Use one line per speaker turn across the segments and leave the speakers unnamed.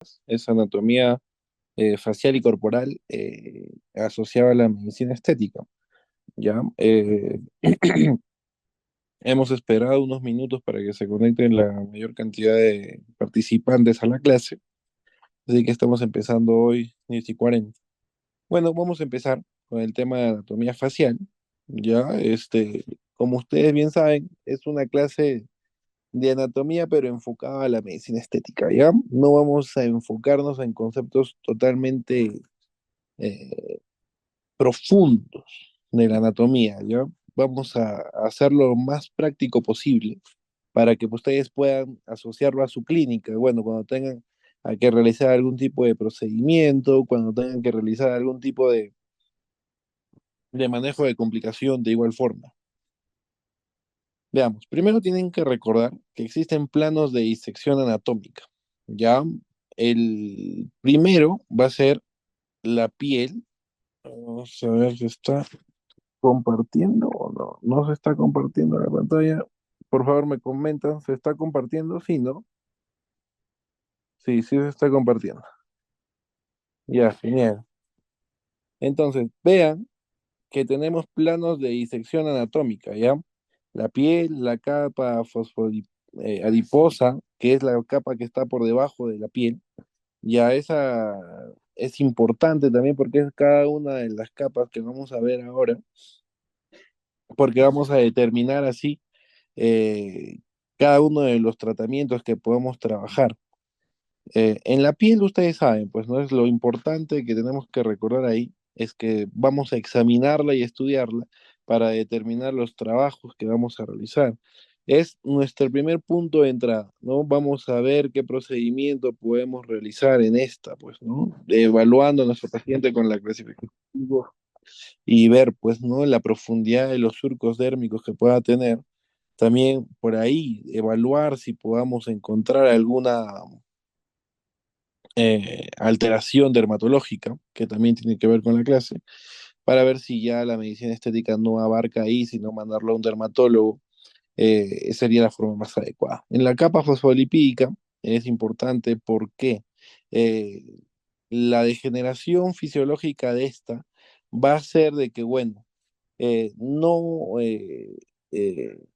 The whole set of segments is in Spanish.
más, es anatomía facial y corporal asociada a la medicina estética, ¿ya? Hemos esperado unos minutos para que se conecten la mayor cantidad de participantes a la clase, así que estamos empezando hoy 10:40. Bueno, vamos a empezar con el tema de anatomía facial, ¿ya? Como ustedes bien saben, es una clase de anatomía, pero enfocada a la medicina estética, ¿ya? No vamos a enfocarnos en conceptos totalmente eh, profundos de la anatomía, ¿ya? Vamos a hacerlo lo más práctico posible para que ustedes puedan asociarlo a su clínica. Bueno, cuando tengan a que realizar algún tipo de procedimiento, cuando tengan que realizar algún tipo de manejo de complicación de igual forma. Veamos, primero tienen que recordar que existen planos de disección anatómica. Ya, el primero va a ser la piel. Vamos a ver si está compartiendo o no. No se está compartiendo la pantalla. Por favor, me comentan, ¿se está compartiendo? Sí, ¿no? Sí, sí se está compartiendo. Ya, genial. Entonces, vean que tenemos planos de disección anatómica, ¿ya? La piel, la capa adiposa, que es la capa que está por debajo de la piel, ya esa es importante también porque es cada una de las capas que vamos a ver ahora, porque vamos a determinar así eh, cada uno de los tratamientos que podemos trabajar. En la piel, ustedes saben, pues no es lo importante que tenemos que recordar ahí, es que vamos a examinarla y estudiarla para determinar los trabajos que vamos a realizar. Es nuestro primer punto de entrada, ¿no? Vamos a ver qué procedimiento podemos realizar en esta, pues, ¿no? Evaluando a nuestro paciente con la clasificación y ver, pues, ¿no? La profundidad de los surcos dérmicos que pueda tener. También por ahí evaluar si podamos encontrar alguna alteración dermatológica, que también tiene que ver con la clase, para ver si ya la medicina estética no abarca ahí, sino mandarlo a un dermatólogo, sería la forma más adecuada. En la capa fosfolipídica es importante porque eh, la degeneración fisiológica de esta va a ser de que, bueno,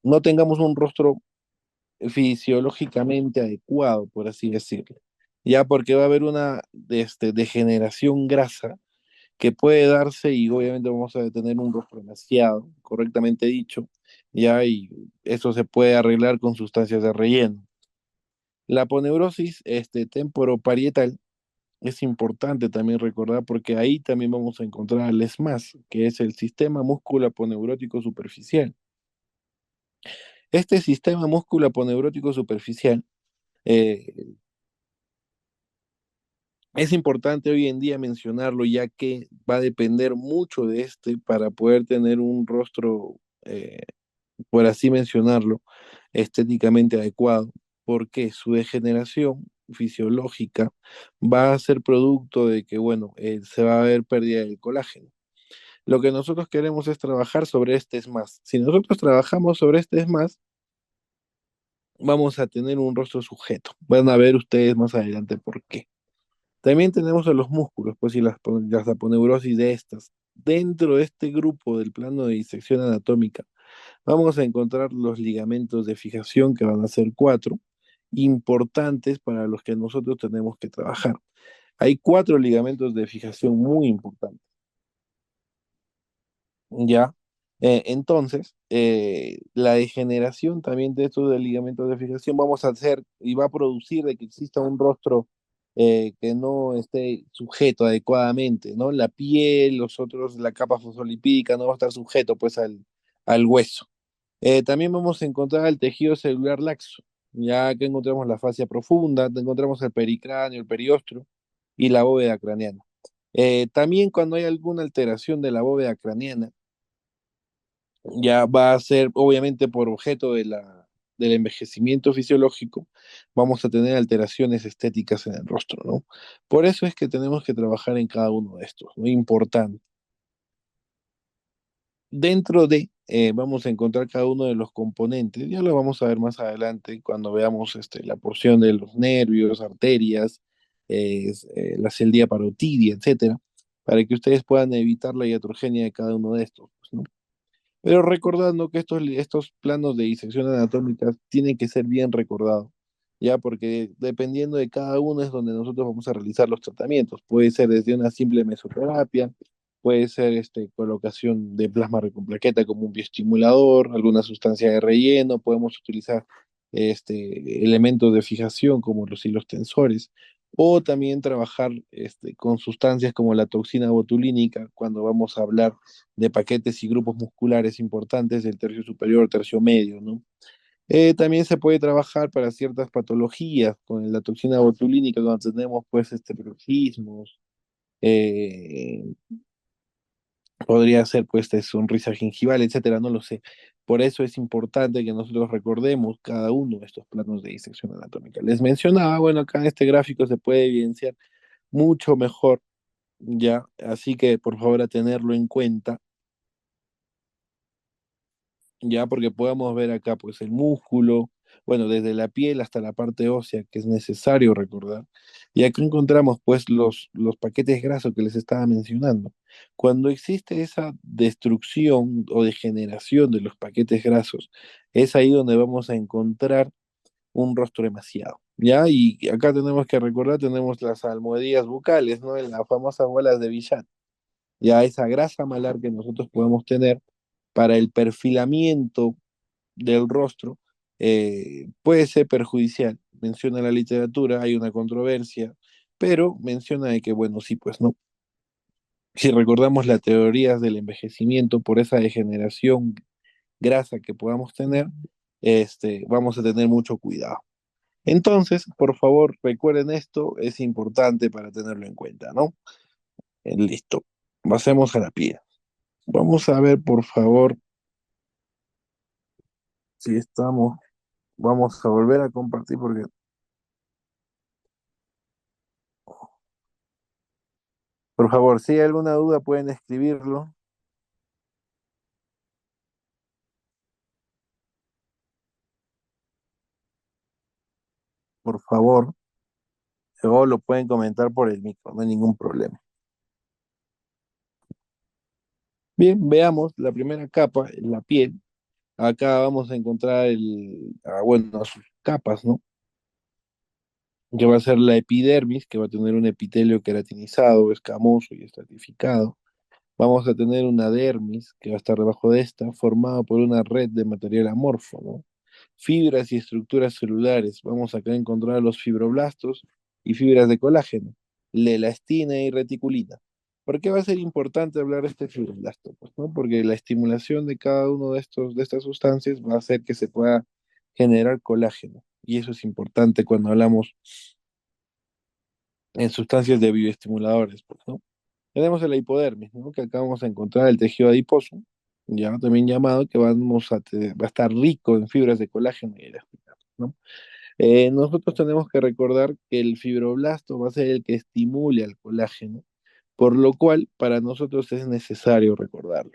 no tengamos un rostro fisiológicamente adecuado, por así decirlo. Ya porque va a haber una degeneración grasa que puede darse y obviamente vamos a tener un rostro demasiado, correctamente dicho, ya y eso se puede arreglar con sustancias de relleno. La poneurosis temporoparietal es importante también recordar porque ahí también vamos a encontrar el ESMAS, que es el sistema músculo-aponeurótico superficial. Este sistema músculo-aponeurótico superficial eh, es importante hoy en día mencionarlo, ya que va a depender mucho de este para poder tener un rostro, por así mencionarlo, estéticamente adecuado, porque su degeneración fisiológica va a ser producto de que, bueno, se va a ver pérdida del colágeno. Lo que nosotros queremos es trabajar sobre este es más. Si nosotros trabajamos sobre este es más, vamos a tener un rostro sujeto. Van a ver ustedes más adelante por qué. También tenemos a los músculos, pues, y las aponeurosis de estas. Dentro de este grupo del plano de disección anatómica, vamos a encontrar los ligamentos de fijación, que van a ser cuatro, importantes para los que nosotros tenemos que trabajar. Hay cuatro ligamentos de fijación muy importantes, ¿ya? Entonces, la degeneración también de estos de ligamentos de fijación vamos a hacer y va a producir de que exista un rostro que no esté sujeto adecuadamente, ¿no? La piel, los otros, la capa fosfolipídica no va a estar sujeto pues al hueso. También vamos a encontrar el tejido celular laxo, ya que encontramos la fascia profunda, encontramos el pericráneo, el periostro y la bóveda craneana. También cuando hay alguna alteración de la bóveda craneana, ya va a ser obviamente por objeto del envejecimiento fisiológico, vamos a tener alteraciones estéticas en el rostro, ¿no? Por eso es que tenemos que trabajar en cada uno de estos, muy importante. Dentro de, vamos a encontrar cada uno de los componentes, ya lo vamos a ver más adelante cuando veamos la porción de los nervios, arterias, la celdía parotidia, etcétera, para que ustedes puedan evitar la iatrogenia de cada uno de estos, pues, ¿no? Pero recordando que estos planos de disección anatómica tienen que ser bien recordados, ya porque dependiendo de cada uno es donde nosotros vamos a realizar los tratamientos. Puede ser desde una simple mesoterapia, puede ser colocación de plasma recomplaqueta como un bioestimulador, alguna sustancia de relleno, podemos utilizar elementos de fijación como los hilos tensores, o también trabajar con sustancias como la toxina botulínica cuando vamos a hablar de paquetes y grupos musculares importantes del tercio superior, tercio medio, ¿no? También se puede trabajar para ciertas patologías con la toxina botulínica cuando tenemos pues bruxismos, eh, podría ser pues sonrisa gingival, etcétera, no lo sé. Por eso es importante que nosotros recordemos cada uno de estos planos de disección anatómica. Les mencionaba, bueno, acá en este gráfico se puede evidenciar mucho mejor, ya, así que por favor a tenerlo en cuenta, ya porque podamos ver acá pues el músculo, bueno, desde la piel hasta la parte ósea que es necesario recordar. Y acá encontramos pues los paquetes grasos que les estaba mencionando. Cuando existe esa destrucción o degeneración de los paquetes grasos, es ahí donde vamos a encontrar un rostro demasiado. ¿Ya? Y acá tenemos que recordar, tenemos las almohadillas bucales, ¿no? En las famosas bolas de billar. Ya esa grasa malar que nosotros podemos tener para el perfilamiento del rostro puede ser perjudicial. Menciona la literatura, hay una controversia, pero menciona de que, bueno, sí, pues no. Si recordamos las teorías del envejecimiento por esa degeneración grasa que podamos tener, vamos a tener mucho cuidado. Entonces, por favor, recuerden esto, es importante para tenerlo en cuenta, ¿no? Listo. Pasemos a la piel. Vamos a ver, por favor, si estamos, vamos a volver a compartir porque, por favor, si hay alguna duda pueden escribirlo, por favor, o lo pueden comentar por el micro, no hay ningún problema. Bien, veamos la primera capa, la piel. Acá vamos a encontrar bueno, sus capas, ¿no? Que va a ser la epidermis, que va a tener un epitelio queratinizado, escamoso y estratificado. Vamos a tener una dermis, que va a estar debajo de esta, formada por una red de material amorfo, ¿no? Fibras y estructuras celulares. Vamos acá a encontrar los fibroblastos y fibras de colágeno, la elastina y reticulina. ¿Por qué va a ser importante hablar de este fibroblasto? Pues, ¿no? Porque la estimulación de cada uno de estas sustancias va a hacer que se pueda generar colágeno. Y eso es importante cuando hablamos en sustancias de bioestimuladores, pues, ¿no? Tenemos el hipodermis, ¿no? Que acá vamos a encontrar el tejido adiposo, ya también llamado, que va a estar rico en fibras de colágeno y elastina, ¿no? Nosotros tenemos que recordar que el fibroblasto va a ser el que estimule al colágeno, por lo cual para nosotros es necesario recordarlo,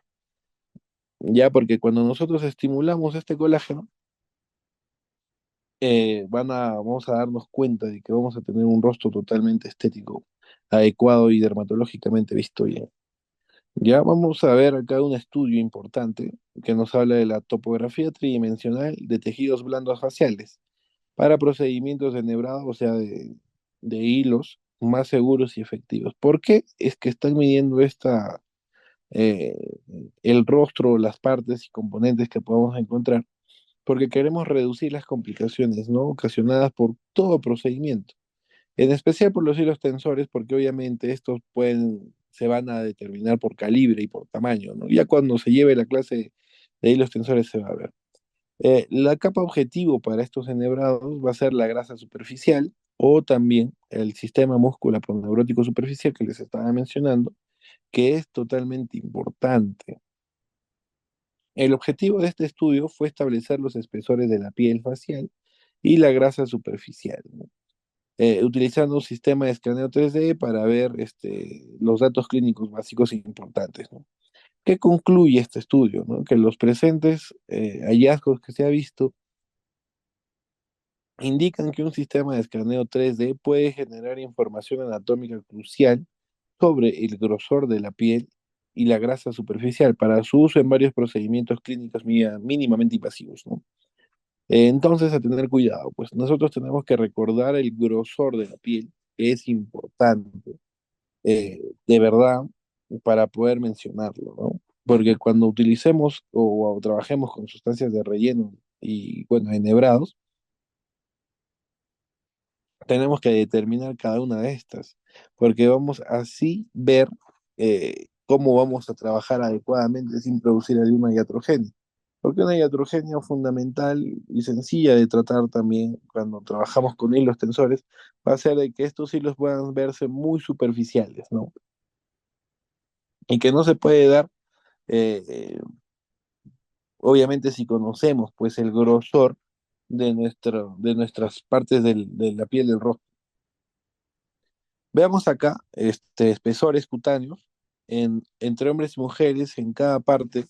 ya porque cuando nosotros estimulamos este colágeno, vamos a darnos cuenta de que vamos a tener un rostro totalmente estético, adecuado y dermatológicamente visto bien. Ya vamos a ver acá un estudio importante que nos habla de la topografía tridimensional de tejidos blandos faciales para procedimientos de nebrado, o sea, de hilos más seguros y efectivos. ¿Por qué es que están midiendo eh, el rostro, las partes y componentes que podemos encontrar? Porque queremos reducir las complicaciones, ¿no? Ocasionadas por todo procedimiento. En especial por los hilos tensores, porque obviamente se van a determinar por calibre y por tamaño, ¿no? Ya cuando se lleve la clase de hilos tensores se va a ver. La capa objetivo para estos enhebrados va a ser la grasa superficial o también el sistema músculo-proneurótico superficial que les estaba mencionando, que es totalmente importante. El objetivo de este estudio fue establecer los espesores de la piel facial y la grasa superficial, ¿no? Utilizando un sistema de escaneo 3D para ver los datos clínicos básicos e importantes, ¿no? ¿Qué concluye este estudio? ¿No? Que los presentes hallazgos que se ha visto indican que un sistema de escaneo 3D puede generar información anatómica crucial sobre el grosor de la piel y la grasa superficial para su uso en varios procedimientos clínicos mínimamente invasivos, ¿no? Entonces, a tener cuidado, pues nosotros tenemos que recordar el grosor de la piel, que es importante, de verdad, para poder mencionarlo, ¿no? Porque cuando utilicemos o trabajemos con sustancias de relleno y, bueno, enhebrados, tenemos que determinar cada una de estas, porque vamos así ver cómo vamos a trabajar adecuadamente sin producir alguna iatrogenia. Porque una iatrogenia fundamental y sencilla de tratar también cuando trabajamos con hilos tensores va a ser de que estos hilos puedan verse muy superficiales, ¿no? Y que no se puede dar, obviamente, si conocemos pues el grosor de nuestras partes de la piel del rostro. Veamos acá espesores cutáneos entre hombres y mujeres en cada parte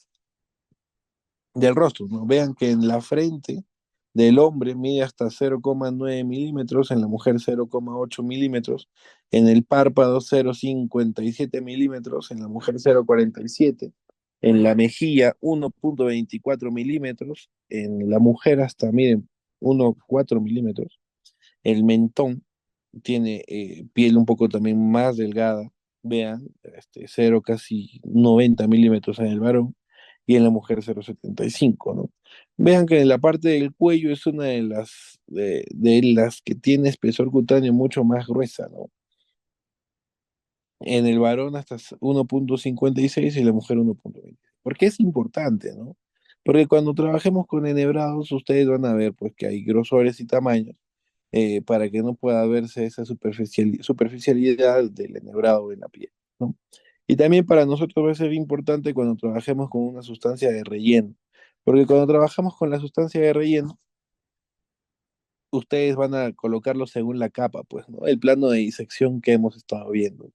del rostro, ¿no? Vean que en la frente del hombre mide hasta 0,9 milímetros, en la mujer 0,8 milímetros, en el párpado 0,57 milímetros, en la mujer 0,47, en la mejilla 1,24 milímetros, en la mujer hasta, miren, 1,4 milímetros, el mentón tiene piel un poco también más delgada, vean, 0 casi 90 milímetros en el varón y en la mujer 0,75, ¿no? Vean que en la parte del cuello es una de las que tiene espesor cutáneo mucho más gruesa, ¿no? En el varón hasta 1,56 y la mujer 1,20. ¿Por qué es importante, no? Porque cuando trabajemos con enhebrados, ustedes van a ver pues que hay grosores y tamaños para que no pueda verse esa superficialidad del enhebrado en la piel, ¿no? Y también para nosotros va a ser importante cuando trabajemos con una sustancia de relleno, porque cuando trabajamos con la sustancia de relleno, ustedes van a colocarlo según la capa, pues, ¿no? El plano de disección que hemos estado viendo.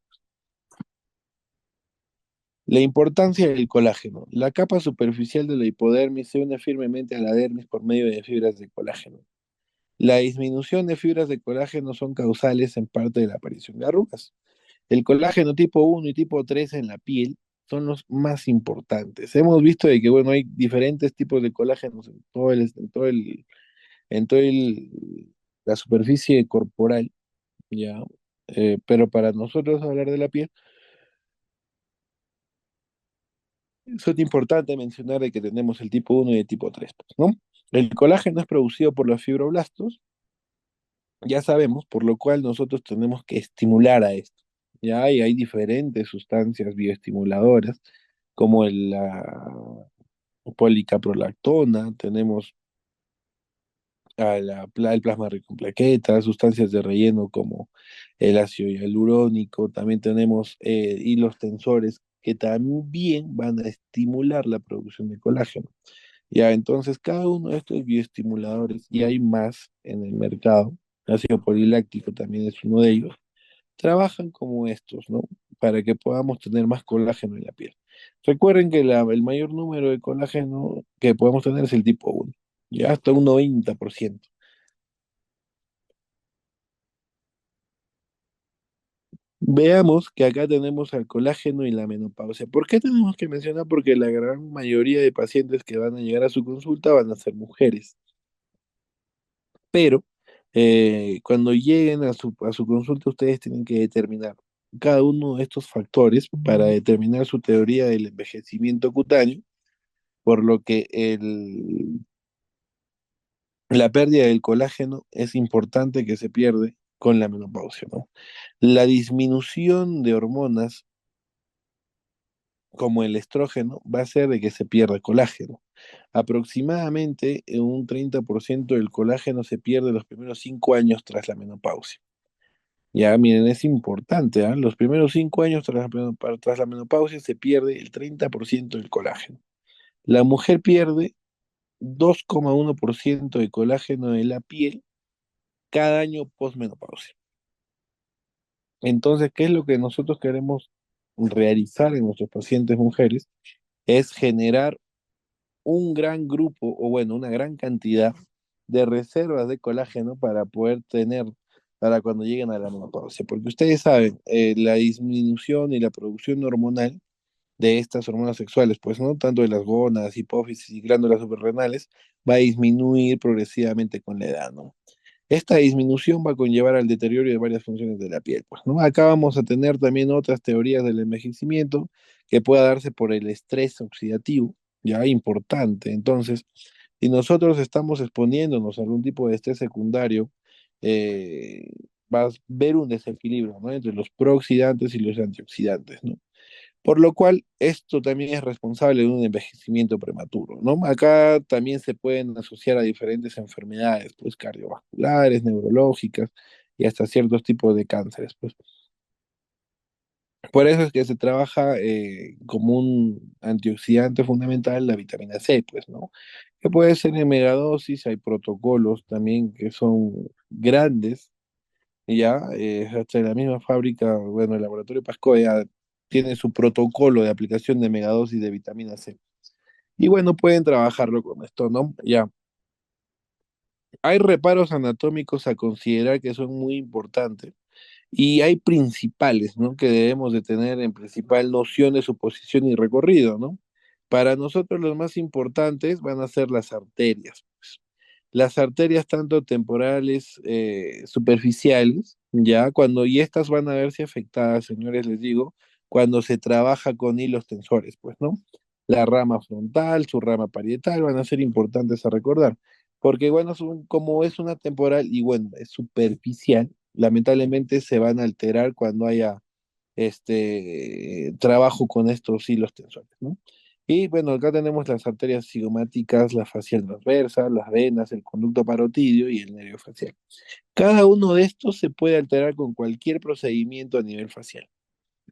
La importancia del colágeno. La capa superficial de la hipodermis se une firmemente a la dermis por medio de fibras de colágeno. La disminución de fibras de colágeno son causales en parte de la aparición de arrugas. El colágeno tipo 1 y tipo 3 en la piel son los más importantes. Hemos visto de que, bueno, hay diferentes tipos de colágenos en todo la superficie corporal, ya. Pero para nosotros hablar de la piel, es importante mencionar de que tenemos el tipo 1 y el tipo 3, pues, ¿no? El colágeno es producido por los fibroblastos, ya sabemos, por lo cual nosotros tenemos que estimular a esto. Ya hay diferentes sustancias bioestimuladoras, como la policaprolactona, tenemos el plasma rico en plaquetas, sustancias de relleno como el ácido hialurónico, también tenemos hilos tensores que también van a estimular la producción de colágeno. Ya, entonces cada uno de estos bioestimuladores, y hay más en el mercado, ácido poliláctico también es uno de ellos, trabajan como estos, ¿no? Para que podamos tener más colágeno en la piel. Recuerden que el mayor número de colágeno que podemos tener es el tipo 1, ya hasta un 90%. Veamos que acá tenemos al colágeno y la menopausia. ¿Por qué tenemos que mencionar? Porque la gran mayoría de pacientes que van a llegar a su consulta van a ser mujeres. Pero cuando lleguen a su consulta, ustedes tienen que determinar cada uno de estos factores para determinar su teoría del envejecimiento cutáneo, por lo que la pérdida del colágeno es importante que se pierde con la menopausia, ¿no? La disminución de hormonas como el estrógeno va a hacer de que se pierda colágeno. Aproximadamente un 30% del colágeno se pierde los primeros 5 años tras la menopausia. Ya, miren, es importante, ¿ah? Los primeros 5 años tras la menopausia se pierde el 30% del colágeno. La mujer pierde 2,1% de colágeno de la piel cada año postmenopausia. Entonces, ¿qué es lo que nosotros queremos realizar en nuestros pacientes mujeres? Es generar un gran grupo, o bueno, una gran cantidad de reservas de colágeno para poder tener para cuando lleguen a la menopausia. Porque ustedes saben, la disminución y la producción hormonal de estas hormonas sexuales, pues no tanto de las gónadas, hipófisis y glándulas suprarrenales, va a disminuir progresivamente con la edad, ¿no? Esta disminución va a conllevar al deterioro de varias funciones de la piel, pues, ¿no? Acá vamos a tener también otras teorías del envejecimiento que pueda darse por el estrés oxidativo, ya importante. Entonces, si nosotros estamos exponiéndonos a algún tipo de estrés secundario, eh, va a ver un desequilibrio, ¿no? Entre los prooxidantes y los antioxidantes, ¿no? Por lo cual, esto también es responsable de un envejecimiento prematuro, ¿no? Acá también se pueden asociar a diferentes enfermedades, pues cardiovasculares, neurológicas y hasta ciertos tipos de cánceres, pues. Por eso es que se trabaja como un antioxidante fundamental la vitamina C, pues, ¿no? Que puede ser en megadosis, hay protocolos también que son grandes, y ya, hasta la misma fábrica, bueno, el laboratorio Pascoe ya tiene su protocolo de aplicación de megadosis de vitamina C. Y bueno, pueden trabajarlo con esto, ¿no? Ya. Hay reparos anatómicos a considerar que son muy importantes. Y hay principales, ¿no? Que debemos de tener en principal noción de su posición y recorrido, ¿no? Para nosotros los más importantes van a ser las arterias, pues. Las arterias tanto temporales, superficiales, ya cuando, y estas van a verse afectadas, señores, les digo, cuando se trabaja con hilos tensores, pues, ¿no? La rama frontal, su rama parietal van a ser importantes a recordar, porque bueno, como es una temporal y bueno, es superficial, lamentablemente se van a alterar cuando haya trabajo con estos hilos tensores, ¿no? Y bueno, acá tenemos las arterias cigomáticas, la facial transversa, las venas, el conducto parotidio y el nervio facial. Cada uno de estos se puede alterar con cualquier procedimiento a nivel facial,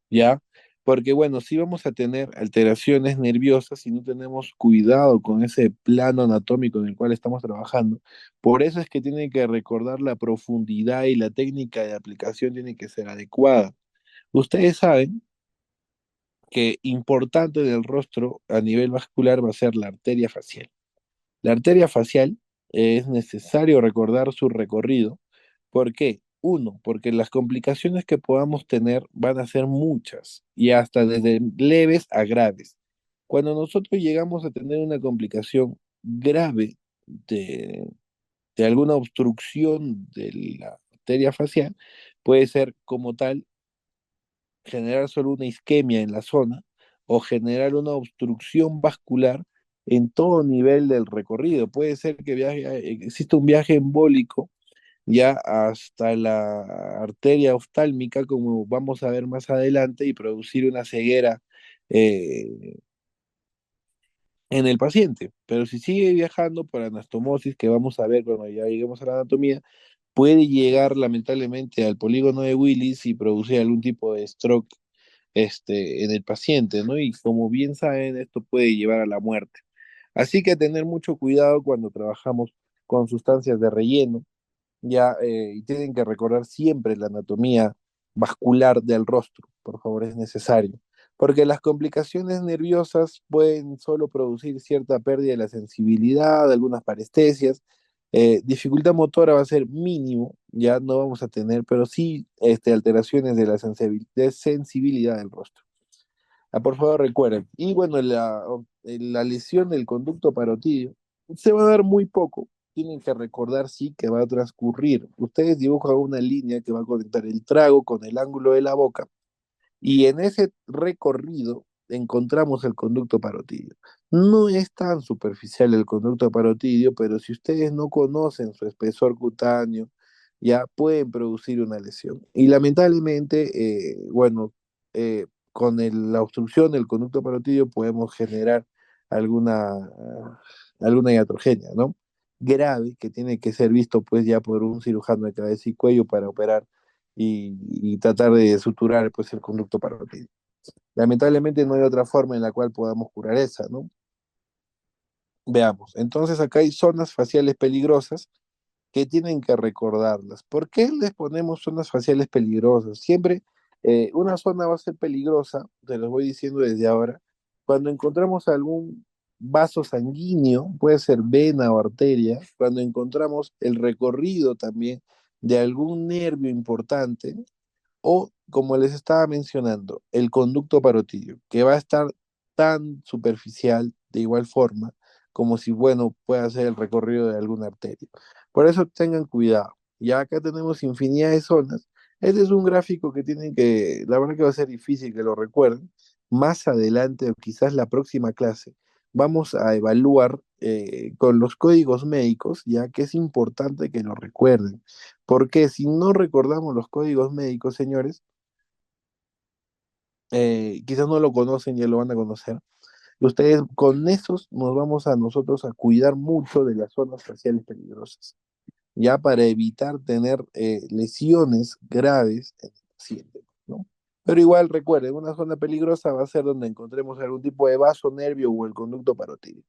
¿ya? Porque bueno, si vamos a tener alteraciones nerviosas si no tenemos cuidado con ese plano anatómico en el cual estamos trabajando. Por eso es que tienen que recordar la profundidad y la técnica de aplicación tiene que ser adecuada. Ustedes saben que importante del rostro a nivel vascular va a ser la arteria facial. La arteria facial es necesario recordar su recorrido. ¿Por qué? Uno, porque las complicaciones que podamos tener van a ser muchas y hasta desde leves a graves. Cuando nosotros llegamos a tener una complicación grave de, de alguna obstrucción de la arteria facial, puede ser como tal generar solo una isquemia en la zona o generar una obstrucción vascular en todo nivel del recorrido. Puede ser que exista un viaje embólico ya hasta la arteria oftálmica, como vamos a ver más adelante, y producir una ceguera eh, en el paciente. Pero si sigue viajando por anastomosis, que vamos a ver cuando ya lleguemos a la anatomía, puede llegar lamentablemente al polígono de Willis y producir algún tipo de stroke en el paciente, ¿no? Y como bien saben, esto puede llevar a la muerte. Así que tener mucho cuidado cuando trabajamos con sustancias de relleno, ya, y tienen que recordar siempre la anatomía vascular del rostro, por favor, es necesario. Porque las complicaciones nerviosas pueden solo producir cierta pérdida de la sensibilidad, algunas parestesias, dificultad motora va a ser mínimo, ya no vamos a tener, pero sí alteraciones de la de sensibilidad del rostro. Ah, por favor, recuerden. Y bueno, la lesión del conducto parotidio se va a dar muy poco. Tienen que recordar, sí, que va a transcurrir. Ustedes dibujan una línea que va a conectar el trago con el ángulo de la boca y en ese recorrido encontramos el conducto parotidio. No es tan superficial el conducto parotidio, pero si ustedes no conocen su espesor cutáneo, ya pueden producir una lesión. Y lamentablemente, bueno, con la obstrucción del conducto parotidio podemos generar alguna iatrogenia, ¿no? Grave, que tiene que ser visto pues ya por un cirujano de cabeza y cuello para operar y tratar de suturar pues el conducto parotidio. Lamentablemente no hay otra forma en la cual podamos curar esa, ¿no? Veamos, entonces acá hay zonas faciales peligrosas que tienen que recordarlas. ¿Por qué les ponemos zonas faciales peligrosas? Siempre una zona va a ser peligrosa, te lo voy diciendo desde ahora, cuando encontramos algún vaso sanguíneo, puede ser vena o arteria, cuando encontramos el recorrido también de algún nervio importante o, como les estaba mencionando, el conducto parotídeo, que va a estar tan superficial de igual forma como si, bueno, pueda ser el recorrido de alguna arteria. Por eso tengan cuidado. Ya acá tenemos infinidad de zonas. Este es un gráfico que tienen que, la verdad que va a ser difícil que lo recuerden. Más adelante, o quizás la próxima clase, vamos a evaluar con los códigos médicos, ya que es importante que lo recuerden. Porque si no recordamos los códigos médicos, señores, quizás no lo conocen, ya lo van a conocer. Ustedes con esos nos vamos a nosotros a cuidar mucho de las zonas faciales peligrosas, ya para evitar tener lesiones graves en el paciente, ¿no? Pero igual recuerden, una zona peligrosa va a ser donde encontremos algún tipo de vaso, nervio o el conducto parotídeo.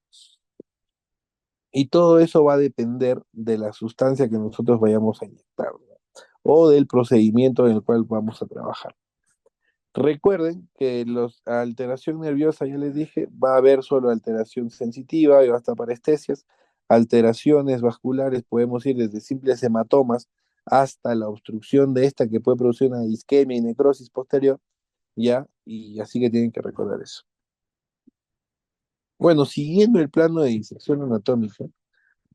Y todo eso va a depender de la sustancia que nosotros vayamos a inyectar, ¿no? O del procedimiento en el cual vamos a trabajar. Recuerden que los alteración nerviosa, ya les dije, va a haber solo alteración sensitiva y hasta parestesias, alteraciones vasculares, podemos ir desde simples hematomas hasta la obstrucción de esta que puede producir una isquemia y necrosis posterior, ya, y así que tienen que recordar eso. Bueno, siguiendo el plano de disección anatómica,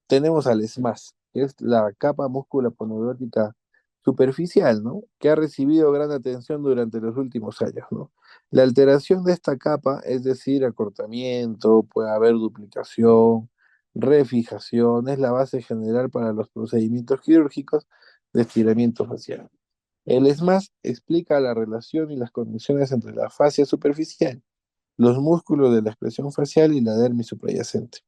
tenemos al ESMAS, que es la capa músculo-aponeurótica superficial, ¿no? Que ha recibido gran atención durante los últimos años, ¿no? La alteración de esta capa, es decir, acortamiento, puede haber duplicación, refijación, es la base general para los procedimientos quirúrgicos de estiramiento facial. El ESMAS explica la relación y las condiciones entre la fascia superficial, los músculos de la expresión facial y la dermis subyacente.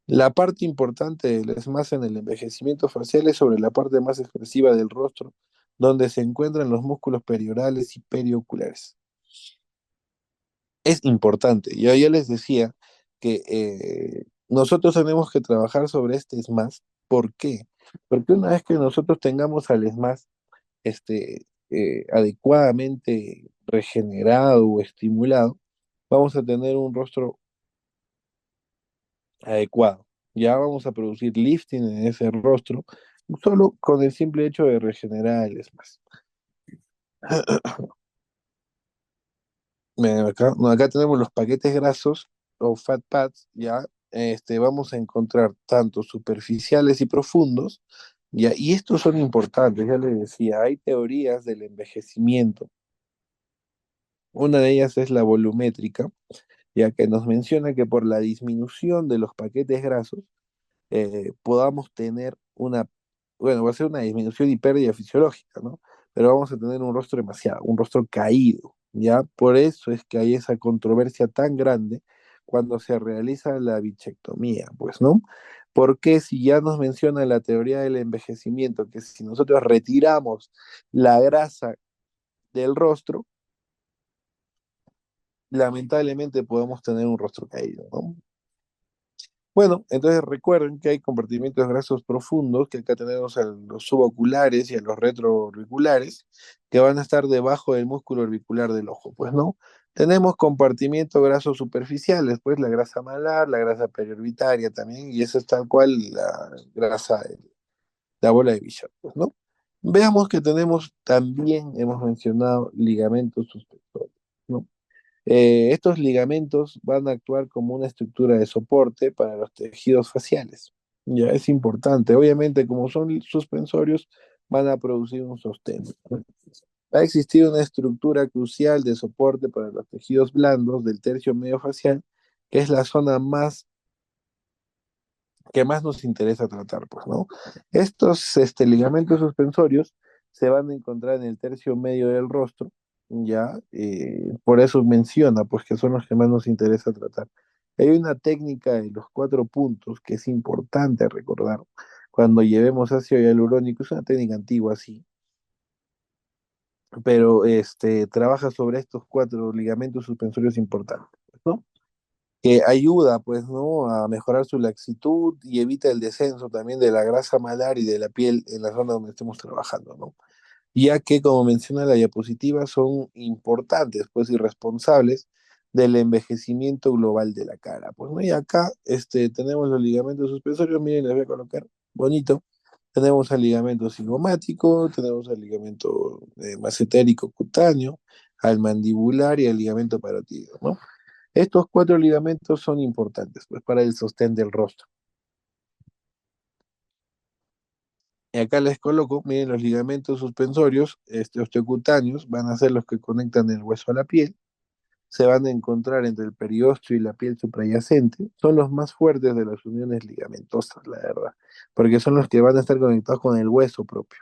La parte importante del ESMAS en el envejecimiento facial es sobre la parte más expresiva del rostro, donde se encuentran los músculos periorales y perioculares. Es importante. Yo ya les decía que nosotros tenemos que trabajar sobre este ESMAS. ¿Por qué? Porque una vez que nosotros tengamos al ESMAS adecuadamente regenerado o estimulado, vamos a tener un rostro adecuado. Ya vamos a producir lifting en ese rostro solo con el simple hecho de regenerar el ESMAS. Bueno, acá, no, acá tenemos los paquetes grasos o fat pads, ya vamos a encontrar tanto superficiales y profundos, ya, y estos son importantes, ya les decía, hay teorías del envejecimiento. Una de ellas es la volumétrica, ya que nos menciona que por la disminución de los paquetes grasos, podamos tener una, bueno, va a ser una disminución y pérdida fisiológica, ¿no? Pero vamos a tener un rostro demasiado, un rostro caído, ¿ya? Por eso es que hay esa controversia tan grande cuando se realiza la bichectomía, pues, ¿no? Porque si ya nos menciona la teoría del envejecimiento, que si nosotros retiramos la grasa del rostro, lamentablemente podemos tener un rostro caído, ¿no? Bueno, entonces recuerden que hay compartimientos grasos profundos, que acá tenemos a los suboculares y a los retroorbiculares, que van a estar debajo del músculo orbicular del ojo, pues, ¿no? Tenemos compartimientos grasos superficiales, pues la grasa malar, la grasa periorbitaria también, y eso es tal cual la grasa de la bola de billar, pues, ¿no? Veamos que tenemos también, hemos mencionado, ligamentos suspensorios, ¿no? Estos ligamentos van a actuar como una estructura de soporte para los tejidos faciales. Ya es importante. Obviamente, como son suspensorios, van a producir un sostén. Va a existir una estructura crucial de soporte para los tejidos blandos del tercio medio facial, que es la zona más que más nos interesa tratar, pues, ¿no? Estos ligamentos suspensorios se van a encontrar en el tercio medio del rostro, ya, por eso menciona, pues, que son los que más nos interesa tratar. Hay una técnica de los 4 puntos que es importante recordar cuando llevemos ácido hialurónico, es una técnica antigua, sí, pero trabaja sobre estos 4 ligamentos suspensorios importantes, ¿no? Que ayuda, pues, ¿no? A mejorar su laxitud y evita el descenso también de la grasa malar y de la piel en la zona donde estemos trabajando, ¿no? Ya que, como menciona la diapositiva, son importantes, pues, y responsables del envejecimiento global de la cara. Pues, ¿no? Y acá tenemos los ligamentos suspensorios, miren, les voy a colocar bonito. Tenemos el ligamento cigomático, tenemos el ligamento macetérico cutáneo, al mandibular y el ligamento parótido, ¿no? Estos cuatro ligamentos son importantes pues, para el sostén del rostro. Y acá les coloco, miren, los ligamentos suspensorios, osteocutáneos, van a ser los que conectan el hueso a la piel, se van a encontrar entre el periósteo y la piel suprayacente, son los más fuertes de las uniones ligamentosas, la verdad, porque son los que van a estar conectados con el hueso propio.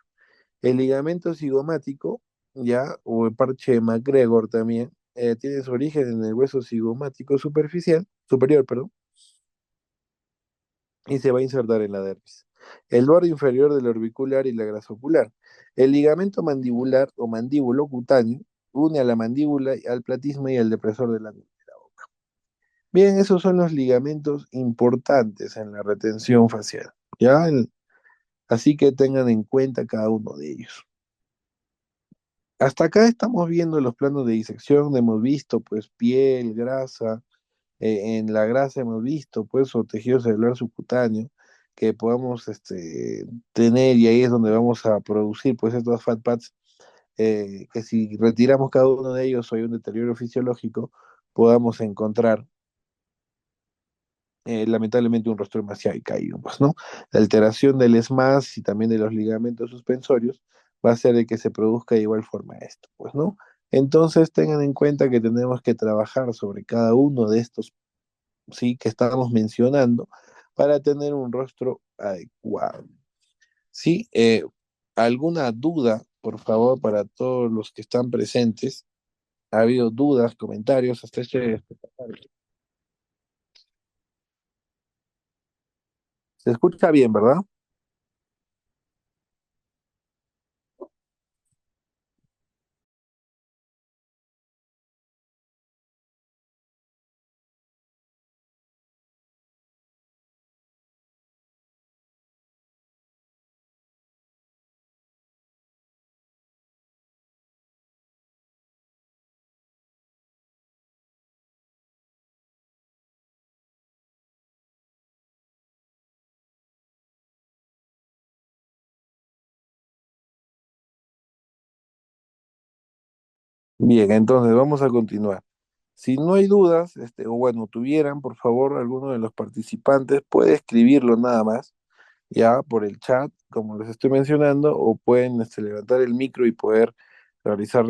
El ligamento cigomático, ya, o el parche de MacGregor también, tiene su origen en el hueso cigomático superior, perdón, y se va a insertar en la dermis. El borde inferior del orbicular y la grasa ocular. El ligamento mandibular o mandíbulo cutáneo une a la mandíbula, al platisma y al depresor de la nuca. Bien, esos son los ligamentos importantes en la retención facial, ¿ya? Así que tengan en cuenta cada uno de ellos. Hasta acá estamos viendo los planos de disección, hemos visto pues piel, grasa, en la grasa hemos visto pues o tejido celular subcutáneo que podamos tener y ahí es donde vamos a producir pues estos fat pads que si retiramos cada uno de ellos o hay un deterioro fisiológico podamos encontrar lamentablemente un rostro demasiado caído, pues, ¿no? La alteración del ESMAS y también de los ligamentos suspensorios va a hacer de que se produzca de igual forma esto, pues, ¿no? Entonces tengan en cuenta que tenemos que trabajar sobre cada uno de estos, sí, que estábamos mencionando para tener un rostro adecuado. ¿Sí? ¿Alguna duda, por favor, para todos los que están presentes? ¿Ha habido dudas, comentarios hasta este? Se escucha bien, ¿verdad? Bien, entonces vamos a continuar. Si no hay dudas, o bueno, tuvieran, por favor, alguno de los participantes puede escribirlo nada más, ya por el chat, como les estoy mencionando, o pueden levantar el micro y poder realizar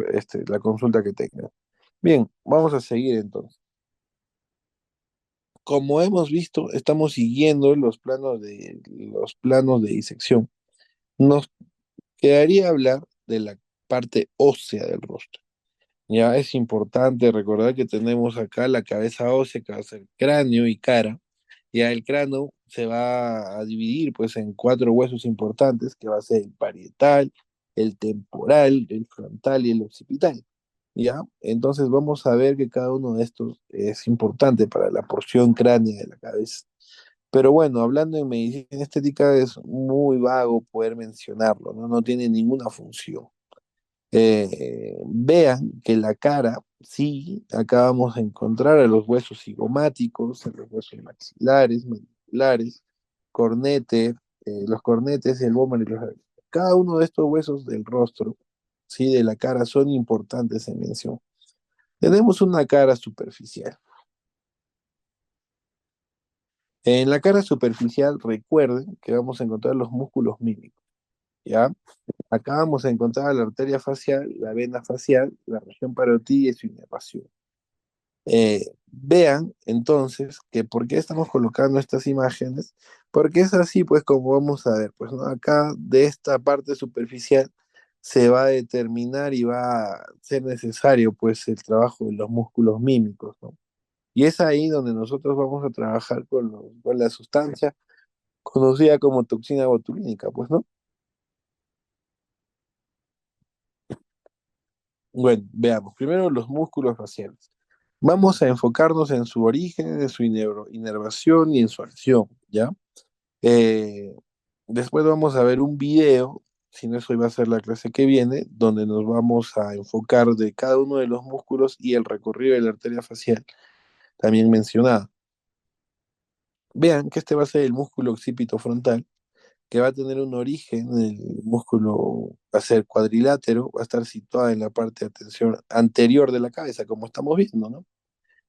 la consulta que tengan. Bien, vamos a seguir entonces. Como hemos visto, estamos siguiendo los planos de disección. Nos quedaría hablar de la parte ósea del rostro. Ya es importante recordar que tenemos acá la cabeza ósea, que va a ser cráneo y cara. Ya el cráneo se va a dividir pues en cuatro huesos importantes, que va a ser el parietal, el temporal, el frontal y el occipital. ¿Ya? Entonces vamos a ver que cada uno de estos es importante para la porción cránea de la cabeza. Pero bueno, hablando en medicina estética es muy vago poder mencionarlo, ¿no? No tiene ninguna función. Vean que la cara, sí, acá vamos a encontrar a los huesos cigomáticos, a los huesos maxilares, mandibulares, cornete, los cornetes, el vómer y los labios. Cada uno de estos huesos del rostro, sí, de la cara, son importantes en mención. Tenemos una cara superficial. En la cara superficial, recuerden que vamos a encontrar los músculos mímicos, ¿ya? Acá vamos a encontrar la arteria facial, la vena facial, la región parotidia y su inervación. Vean entonces que por qué estamos colocando estas imágenes, porque es así pues como vamos a ver, pues ¿no? Acá de esta parte superficial se va a determinar y va a ser necesario pues el trabajo de los músculos mímicos, ¿no? Y es ahí donde nosotros vamos a trabajar con la sustancia conocida como toxina botulínica, pues, ¿no? Bueno, veamos. Primero los músculos faciales. Vamos a enfocarnos en su origen, en su inervación y en su acción, ¿ya? Eh, Después vamos a ver un video Si no, eso iba a ser la clase que viene, donde nos vamos a enfocar de cada uno de los músculos y el recorrido de la arteria facial, también mencionada. Vean que este va a ser el músculo occipito frontal, que va a tener un origen, el músculo va a ser cuadrilátero, va a estar situado en la parte de atención anterior de la cabeza, como estamos viendo, ¿no?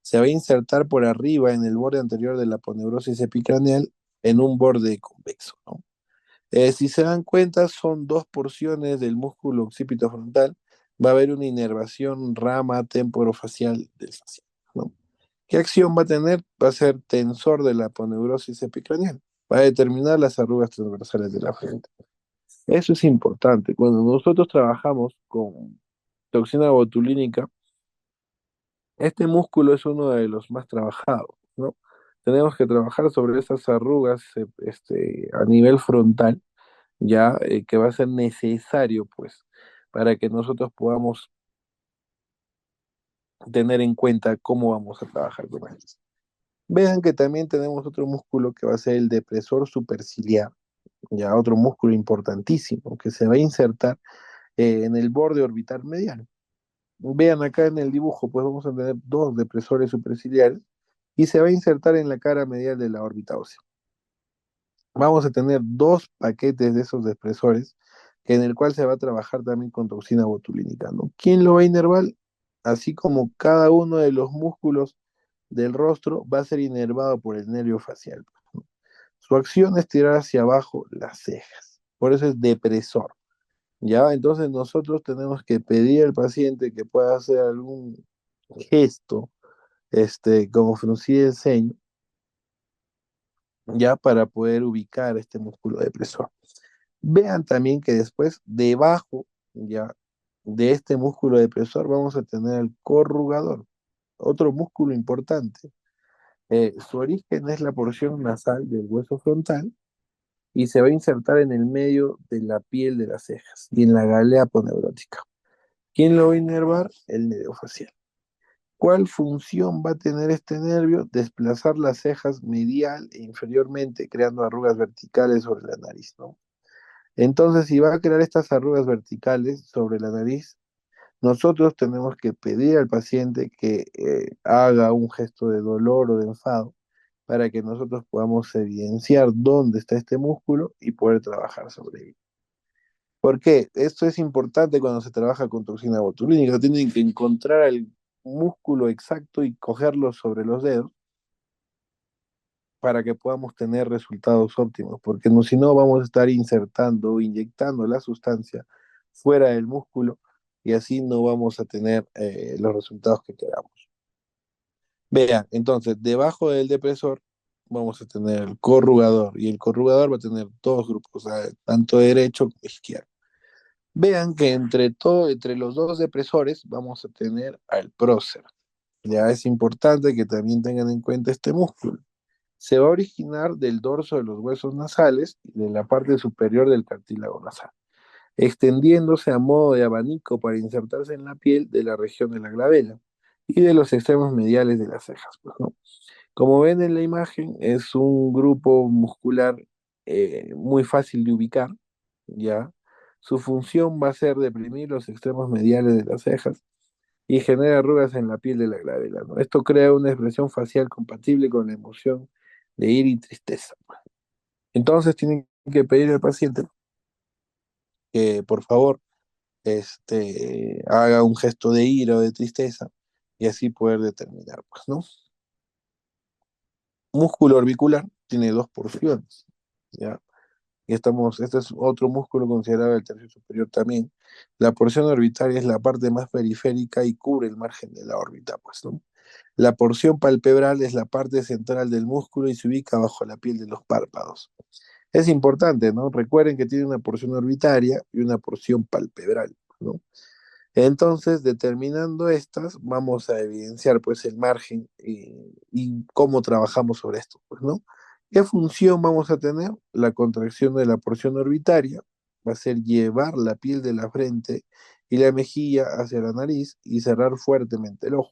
Se va a insertar por arriba en el borde anterior de la aponeurosis epicraneal en un borde convexo, ¿no? Si se dan cuenta, son dos porciones del músculo occipito frontal. Va a haber una inervación rama temporofacial del facial, ¿no? ¿Qué acción va a tener? Va a ser tensor de la aponeurosis epicraneal. Va a determinar las arrugas transversales de la frente. Eso es importante. Cuando nosotros trabajamos con toxina botulínica, este músculo es uno de los más trabajados, ¿no? Tenemos que trabajar sobre esas arrugas a nivel frontal, ya que va a ser necesario, pues, para que nosotros podamos tener en cuenta cómo vamos a trabajar con ellos. Vean que también tenemos otro músculo que va a ser el depresor superciliar, ya otro músculo importantísimo que se va a insertar en el borde orbital medial. Vean acá en el dibujo, pues vamos a tener dos depresores superciliares y se va a insertar en la cara medial de la órbita ósea. Vamos a tener dos paquetes de esos depresores en el cual se va a trabajar también con toxina botulínica, ¿no? ¿Quién lo va a inervar? Así como cada uno de los músculos del rostro va a ser inervado por el nervio facial, ¿no? Su acción es tirar hacia abajo las cejas. Por eso es depresor. ¿Ya? Entonces nosotros tenemos que pedir al paciente que pueda hacer algún gesto, como fruncir el ceño, ya para poder ubicar este músculo depresor. Vean también que después, debajo, ya, de este músculo depresor, vamos a tener el corrugador, otro músculo importante. Su origen es la porción nasal del hueso frontal y se va a insertar en el medio de la piel de las cejas y en la galea aponeurótica. ¿Quién lo va a inervar? El nervio facial. ¿Cuál función va a tener este nervio? Desplazar las cejas medial e inferiormente, creando arrugas verticales sobre la nariz, ¿no? Entonces, si va a crear estas arrugas verticales sobre la nariz, nosotros tenemos que pedir al paciente que haga un gesto de dolor o de enfado para que nosotros podamos evidenciar dónde está este músculo y poder trabajar sobre él. ¿Por qué? Esto es importante cuando se trabaja con toxina botulínica. Tienen que encontrar el músculo exacto y cogerlo sobre los dedos para que podamos tener resultados óptimos, porque no, si no vamos a estar insertando o inyectando la sustancia fuera del músculo y así no vamos a tener los resultados que queramos. Vean, entonces, debajo del depresor vamos a tener el corrugador y el corrugador va a tener dos grupos, o sea, tanto derecho como izquierdo. Vean que entre los dos depresores vamos a tener al prócer. Ya es importante que también tengan en cuenta este músculo. Se va a originar del dorso de los huesos nasales y de la parte superior del cartílago nasal, extendiéndose a modo de abanico para insertarse en la piel de la región de la glabela y de los extremos mediales de las cejas, pues, ¿no? Como ven en la imagen, es un grupo muscular muy fácil de ubicar, ¿ya? Su función va a ser deprimir los extremos mediales de las cejas y genera arrugas en la piel de la glabela, ¿no? Esto crea una expresión facial compatible con la emoción de ira y tristeza. Entonces tienen que pedir al paciente que por favor haga un gesto de ira o de tristeza y así poder determinar, pues, ¿no? Músculo orbicular tiene dos porciones, ¿ya? Este es otro músculo considerado el tercio superior también. La porción orbitaria es la parte más periférica y cubre el margen de la órbita, pues, ¿no? La porción palpebral es la parte central del músculo y se ubica bajo la piel de los párpados. Es importante, ¿no? Recuerden que tiene una porción orbitaria y una porción palpebral, ¿no? Entonces, determinando estas, vamos a evidenciar pues el margen y cómo trabajamos sobre esto, pues, ¿no? ¿Qué función vamos a tener? La contracción de la porción orbitaria va a ser llevar la piel de la frente y la mejilla hacia la nariz y cerrar fuertemente el ojo.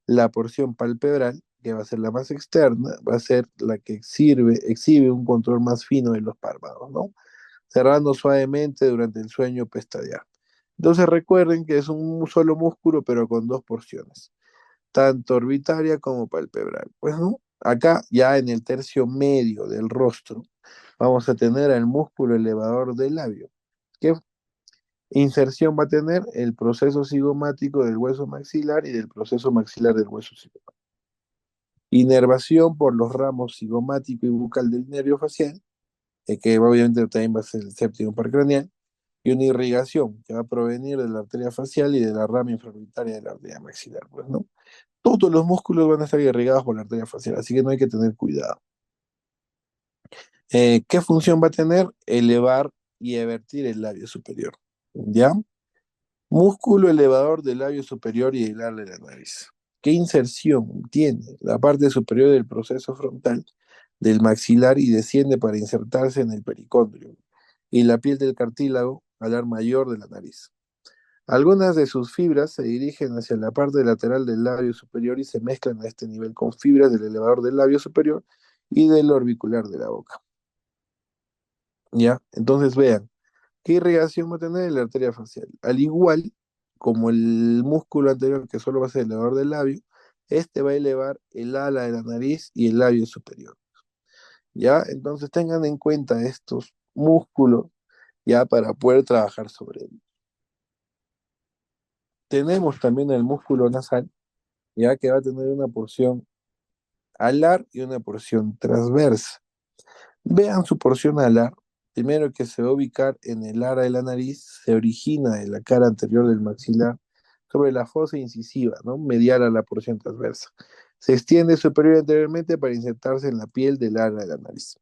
La porción palpebral, que va a ser la más externa, va a ser la que exhibe un control más fino de los párpados, ¿no? cerrando suavemente durante el sueño pestañear. Entonces recuerden que es un solo músculo, pero con dos porciones, tanto orbitaria como palpebral. Pues no, acá ya en el tercio medio del rostro vamos a tener el músculo elevador del labio. ¿Qué inserción va a tener? El proceso cigomático del hueso maxilar y del proceso maxilar del hueso cigomático. Inervación por los ramos cigomático y bucal del nervio facial, que obviamente también va a ser el séptimo par craneal, y una irrigación que va a provenir de la arteria facial y de la rama infraorbitaria de la arteria maxilar, pues, ¿no? Todos los músculos van a estar irrigados por la arteria facial, así que no hay que tener cuidado. ¿Qué función va a tener? Elevar y evertir el labio superior, ¿ya? Músculo elevador del labio superior y del ala de la nariz. ¿Qué inserción tiene? La parte superior del proceso frontal del maxilar y desciende para insertarse en el pericondrio y la piel del cartílago alar mayor de la nariz. Algunas de sus fibras se dirigen hacia la parte lateral del labio superior y se mezclan a este nivel con fibras del elevador del labio superior y del orbicular de la boca. ¿Ya? Entonces vean, ¿qué irrigación va a tener la arteria facial? Al igual como el músculo anterior que solo va a ser el elevador del labio, este va a elevar el ala de la nariz y el labio superior. ¿Ya? Entonces tengan en cuenta estos músculos ya para poder trabajar sobre él. Tenemos también el músculo nasal, ya que va a tener una porción alar y una porción transversa. Vean su porción alar. Primero que se va a ubicar en el ara de la nariz, se origina en la cara anterior del maxilar sobre la fosa incisiva, ¿no? Medial a la porción transversa. Se extiende superior y anteriormente para insertarse en la piel del ara de la nariz.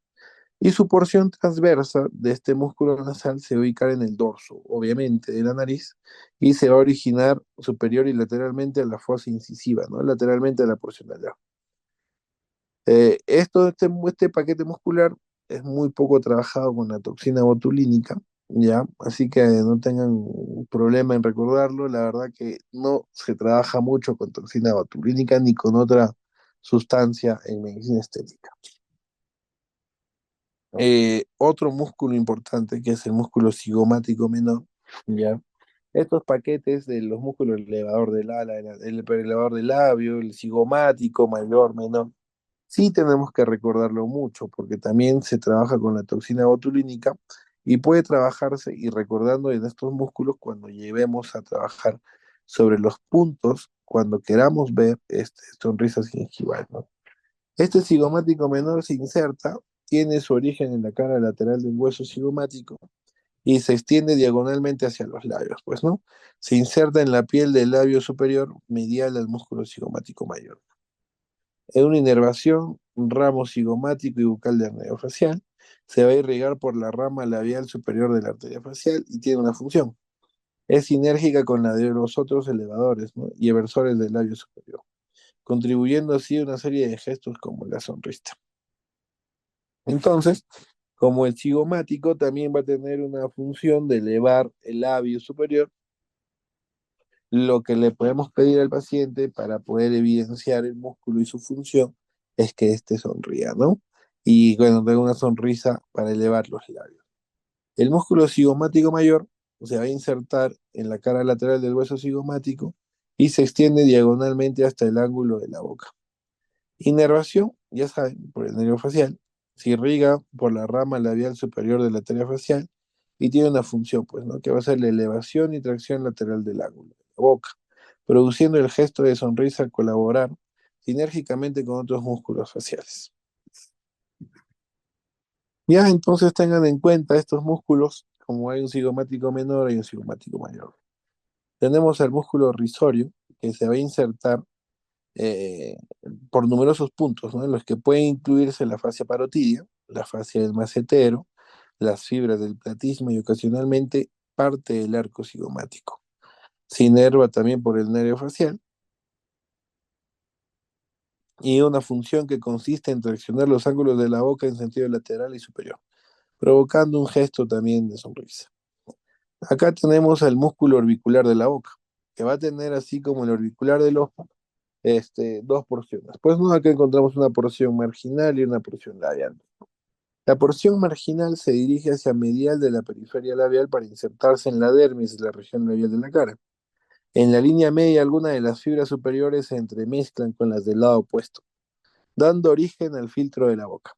Y su porción transversa de este músculo nasal se va a ubicar en el dorso, obviamente, de la nariz, y se va a originar superior y lateralmente a la fosa incisiva, ¿no? Lateralmente a la porción alar. Este paquete muscular es muy poco trabajado con la toxina botulínica, ¿ya? Así que no tengan problema en recordarlo. La verdad que no se trabaja mucho con toxina botulínica ni con otra sustancia en medicina estética. Otro músculo importante que es el músculo cigomático menor, ¿ya? Estos paquetes de los músculos elevador del ala, el elevador del labio, el cigomático mayor, menor, sí tenemos que recordarlo mucho, porque también se trabaja con la toxina botulínica y puede trabajarse y recordando en estos músculos cuando llevemos a trabajar sobre los puntos, cuando queramos ver sonrisas gingivales, ¿no? Este cigomático menor se inserta, tiene su origen en la cara lateral del hueso cigomático y se extiende diagonalmente hacia los labios, pues, ¿no? Se inserta en la piel del labio superior medial al músculo cigomático mayor. En una inervación, un ramo cigomático y bucal del nervio facial se va a irrigar por la rama labial superior de la arteria facial y tiene una función. Es sinérgica con la de los otros elevadores, ¿no? Y eversores del labio superior, contribuyendo así a una serie de gestos como la sonrisa. Entonces, como el cigomático también va a tener una función de elevar el labio superior, lo que le podemos pedir al paciente para poder evidenciar el músculo y su función es que éste sonría, ¿no? Y bueno, tenga una sonrisa para elevar los labios. El músculo cigomático mayor se va a insertar en la cara lateral del hueso cigomático y se extiende diagonalmente hasta el ángulo de la boca. Inervación, ya saben, por el nervio facial, se irriga por la rama labial superior de la arteria facial y tiene una función, pues, ¿no? Que va a ser la elevación y tracción lateral del ángulo de la boca, produciendo el gesto de sonrisa al colaborar sinérgicamente con otros músculos faciales. Ya entonces tengan en cuenta estos músculos, como hay un cigomático menor y un cigomático mayor. Tenemos el músculo risorio, que se va a insertar eh, por numerosos puntos, ¿no? En los que puede incluirse la fascia parotidia, la fascia del macetero, las fibras del platismo y ocasionalmente parte del arco cigomático. Se inerva también por el nervio facial y una función que consiste en traccionar los ángulos de la boca en sentido lateral y superior, provocando un gesto también de sonrisa. Acá tenemos el músculo orbicular de la boca, que va a tener así como el orbicular del ojo, dos porciones. Pues no, acá encontramos una porción marginal y una porción labial. La porción marginal se dirige hacia medial de la periferia labial para insertarse en la dermis de la región labial de la cara. En la línea media, algunas de las fibras superiores se entremezclan con las del lado opuesto, dando origen al filtro de la boca.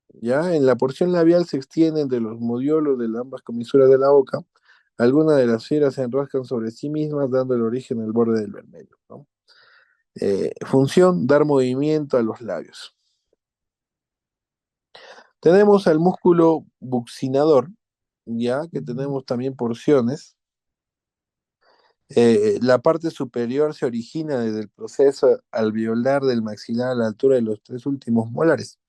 Ya en la porción labial se extiende entre los modiolos de ambas comisuras de la boca. Algunas de las fibras se enroscan sobre sí mismas, dando el origen al borde del vermelho, ¿no? Función, dar movimiento a los labios. Tenemos al músculo buccinador, ya que tenemos también porciones. La parte superior se origina desde el proceso alveolar del maxilar a la altura de los tres últimos molares.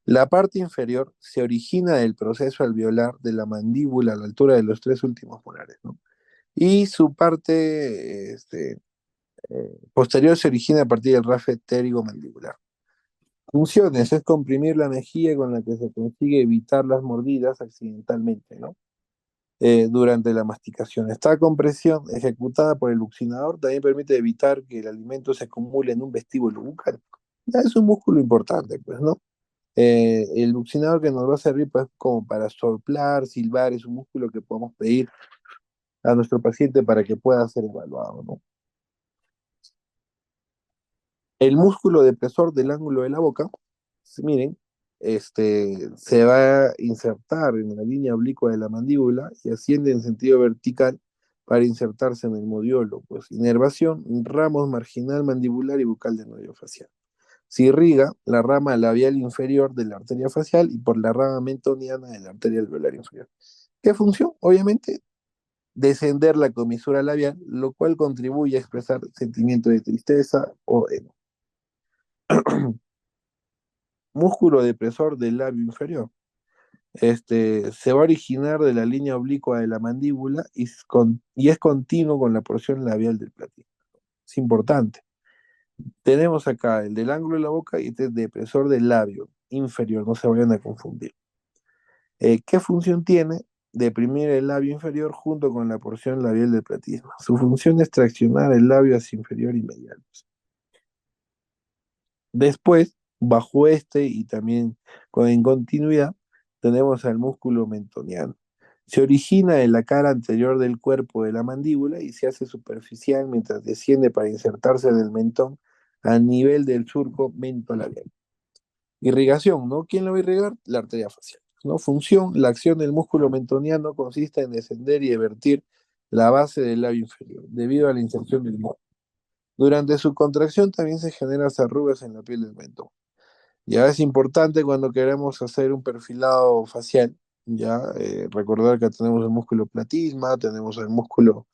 La parte inferior se origina del proceso alveolar de la mandíbula a la altura de los tres últimos molares, ¿no? Y su parte posterior se origina a partir del rafe pterigomandibular. Funciones es comprimir la mejilla con la que se consigue evitar las mordidas accidentalmente, ¿no? Durante la masticación. Esta compresión ejecutada por el buccinador también permite evitar que el alimento se acumule en un vestíbulo bucal. Ya es un músculo importante, pues, ¿no? El buccinador que nos va a servir pues como para soplar, silbar, es un músculo que podemos pedir a nuestro paciente para que pueda ser evaluado, ¿no? El músculo depresor del ángulo de la boca, miren, se va a insertar en la línea oblicua de la mandíbula y asciende en sentido vertical para insertarse en el modiolo, pues inervación, ramos marginal mandibular y bucal de nervio facial. Se irriga la rama labial inferior de la arteria facial y por la rama mentoniana de la arteria alveolar inferior. ¿Qué función? Obviamente, descender la comisura labial, lo cual contribuye a expresar sentimientos de tristeza o enojo. Músculo depresor del labio inferior. Se va a originar de la línea oblicua de la mandíbula y es continuo con la porción labial del platino. Es importante. Tenemos acá el del ángulo de la boca y este depresor del labio inferior, no se vayan a confundir. ¿Qué función tiene? Deprimir el labio inferior junto con la porción labial del platisma. Su función es traccionar el labio hacia inferior y medial. Después, bajo y también en continuidad, tenemos al músculo mentoniano. Se origina en la cara anterior del cuerpo de la mandíbula y se hace superficial mientras desciende para insertarse en el mentón a nivel del surco mentolabial. Irrigación, ¿no? ¿Quién lo va a irrigar? La arteria facial, ¿no? Función, la acción del músculo mentoniano consiste en descender y evertir la base del labio inferior, debido a la inserción del músculo. Durante su contracción también se generan arrugas en la piel del mentón. Ya es importante cuando queremos hacer un perfilado facial, ya recordar que tenemos el músculo platisma, tenemos el músculo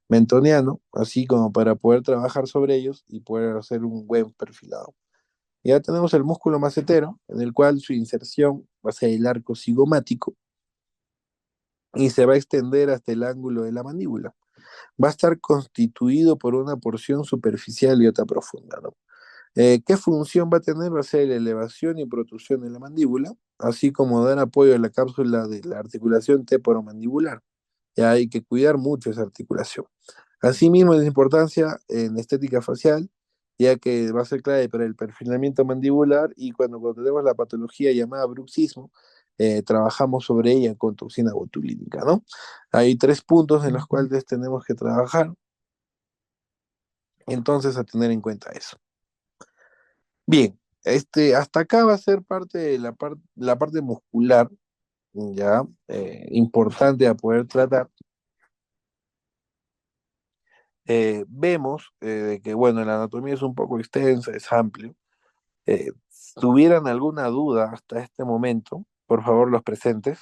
mentoniano, así como para poder trabajar sobre ellos y poder hacer un buen perfilado. Ya tenemos el músculo macetero, en el cual su inserción va a ser el arco cigomático y se va a extender hasta el ángulo de la mandíbula. Va a estar constituido por una porción superficial y otra profunda, ¿no? ¿Qué función va a tener? Va a ser la elevación y protrusión de la mandíbula, así como dar apoyo a la cápsula de la articulación temporomandibular. Ya hay que cuidar mucho esa articulación. Asimismo, es importancia en estética facial, ya que va a ser clave para el perfilamiento mandibular y cuando tenemos la patología llamada bruxismo, trabajamos sobre ella con toxina botulínica, ¿no? Hay tres puntos en los cuales tenemos que trabajar, entonces a tener en cuenta eso. Bien, hasta acá va a ser parte de la parte muscular, ya, importante a poder tratar. Vemos de que, bueno, la anatomía es un poco extensa, es amplio. Si tuvieran alguna duda hasta este momento, por favor, los presentes.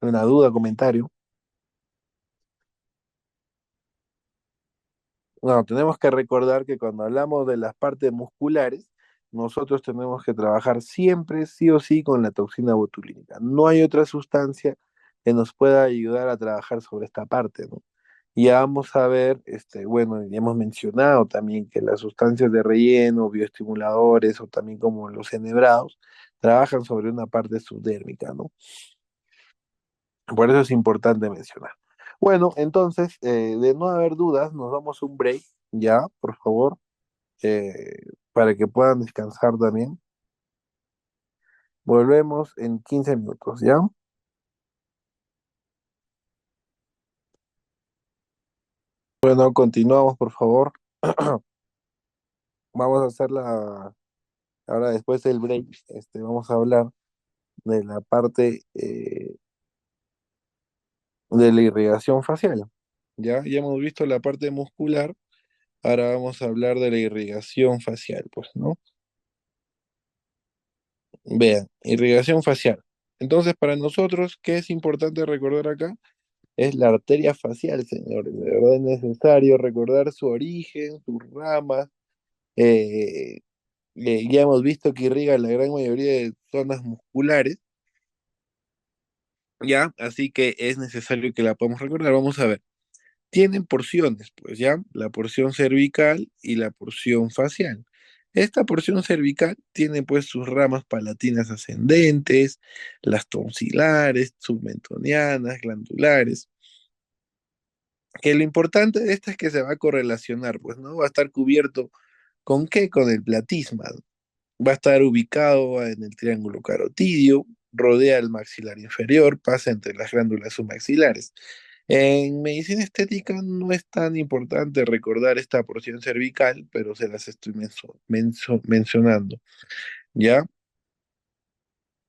Una duda, comentario. No, tenemos que recordar que cuando hablamos de las partes musculares, nosotros tenemos que trabajar siempre, sí o sí, con la toxina botulínica. No hay otra sustancia que nos pueda ayudar a trabajar sobre esta parte, ¿no? Ya vamos a ver, bueno, ya hemos mencionado también que las sustancias de relleno, bioestimuladores o también como los enhebrados, trabajan sobre una parte subdérmica, ¿no? Por eso es importante mencionar. Bueno, entonces, de no haber dudas, nos damos un break, ya, por favor, para que puedan descansar también. Volvemos en 15 minutos, ¿ya? Bueno, continuamos, por favor. Vamos a hacer ahora después del break, vamos a hablar de la parte de la irrigación facial. Ya hemos visto la parte muscular, ahora vamos a hablar de la irrigación facial, pues, ¿no? Vean, irrigación facial. Entonces, para nosotros, ¿qué es importante recordar acá? Es la arteria facial, señores. De verdad es necesario recordar su origen, sus ramas. eh, ya hemos visto que irriga la gran mayoría de zonas musculares, ¿ya? Así que es necesario que la podamos recordar. Vamos a ver. Tienen porciones, pues ya, la porción cervical y la porción facial. Esta porción cervical tiene pues sus ramas palatinas ascendentes, las tonsilares, submentonianas, glandulares, que lo importante de esta es que se va a correlacionar, pues no va a estar cubierto con qué, con el platisma. Va a estar ubicado en el triángulo carotidio, rodea el maxilar inferior, pasa entre las glándulas submaxilares. En medicina estética no es tan importante recordar esta porción cervical, pero se las estoy mencionando, ¿ya?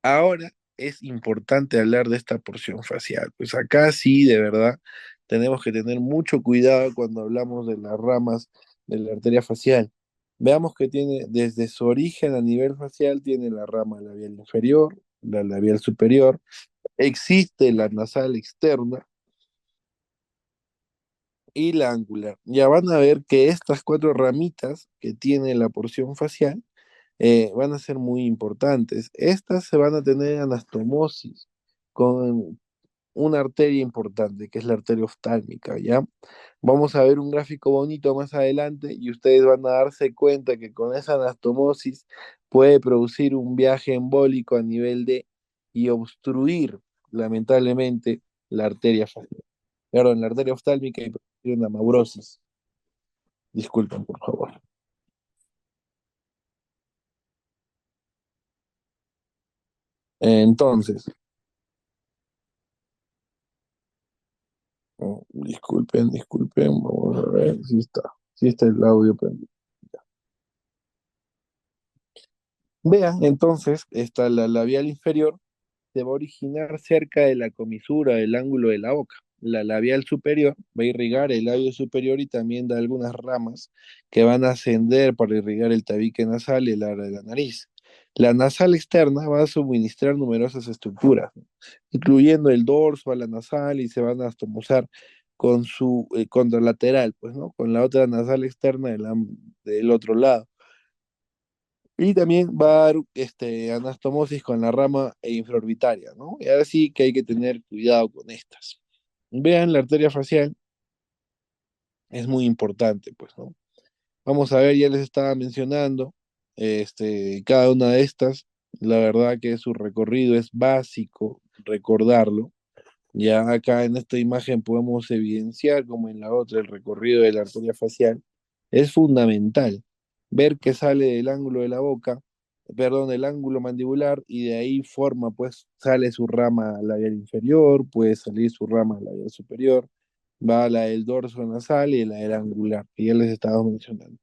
Ahora es importante hablar de esta porción facial. Pues acá sí, de verdad, tenemos que tener mucho cuidado cuando hablamos de las ramas de la arteria facial. Veamos que tiene, desde su origen a nivel facial, tiene la rama labial inferior, la labial superior, existe la nasal externa y la angular. Ya van a ver que estas cuatro ramitas que tiene la porción facial van a ser muy importantes. Estas se van a tener anastomosis con una arteria importante, que es la arteria oftálmica, ¿ya? Vamos a ver un gráfico bonito más adelante y ustedes van a darse cuenta que con esa anastomosis puede producir un viaje embólico a nivel de y obstruir, lamentablemente, la arteria facial. Perdón, la arteria oftálmica y producir una amaurosis. Disculpen, por favor. Entonces, disculpen, vamos a ver si está el audio prendido. Vean, entonces, está la labial inferior, se va a originar cerca de la comisura del ángulo de la boca. La labial superior va a irrigar el labio superior y también da algunas ramas que van a ascender para irrigar el tabique nasal y el área de la nariz. La nasal externa va a suministrar numerosas estructuras, ¿no? Incluyendo el dorso a la nasal y se van a astomosar con su contralateral, pues, ¿no? Con la otra nasal externa del otro lado. Y también va a dar anastomosis con la rama infraorbitaria, ¿no? Y ahora sí que hay que tener cuidado con estas. Vean, la arteria facial es muy importante, pues, ¿no? Vamos a ver, ya les estaba mencionando, cada una de estas, la verdad que su recorrido es básico, recordarlo. Ya acá en esta imagen podemos evidenciar, como en la otra, el recorrido de la arteria facial. Es fundamental ver que sale del ángulo de la boca, perdón, del ángulo mandibular, y de ahí forma, pues sale su rama labial inferior, puede salir su rama labial superior, va la del dorso nasal y la del angular, que ya les estaba mencionando.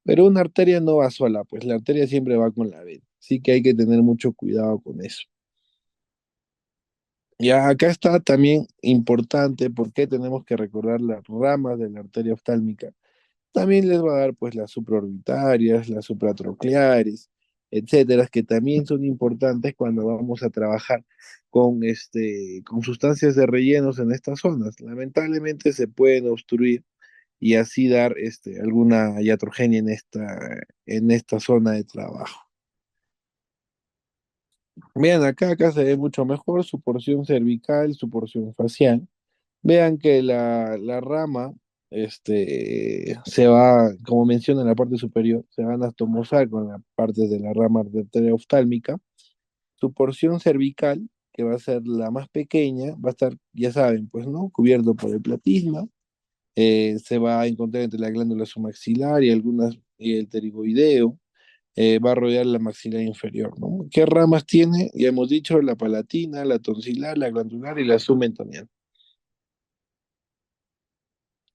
Pero una arteria no va sola, pues la arteria siempre va con la vena, así que hay que tener mucho cuidado con eso. Ya acá está también importante por qué tenemos que recordar las ramas de la arteria oftálmica. También les va a dar pues las supraorbitarias, las supratrocleares, etcétera, que también son importantes cuando vamos a trabajar con sustancias de rellenos en estas zonas. Lamentablemente se pueden obstruir y así dar alguna iatrogenia en esta zona de trabajo. Vean acá se ve mucho mejor su porción cervical, su porción facial. Vean que la rama se va, como menciona en la parte superior, se van a tomosar con las partes de la rama arteria oftálmica. Su porción cervical que va a ser la más pequeña, va a estar, ya saben, pues, ¿no? Cubierto por el platisma, se va a encontrar entre la glándula submaxilar y algunas, y el pterigoideo, va a rodear la maxilar inferior, ¿no? ¿Qué ramas tiene? Ya hemos dicho, la palatina, la tonsilar, la glandular y la submentoniana.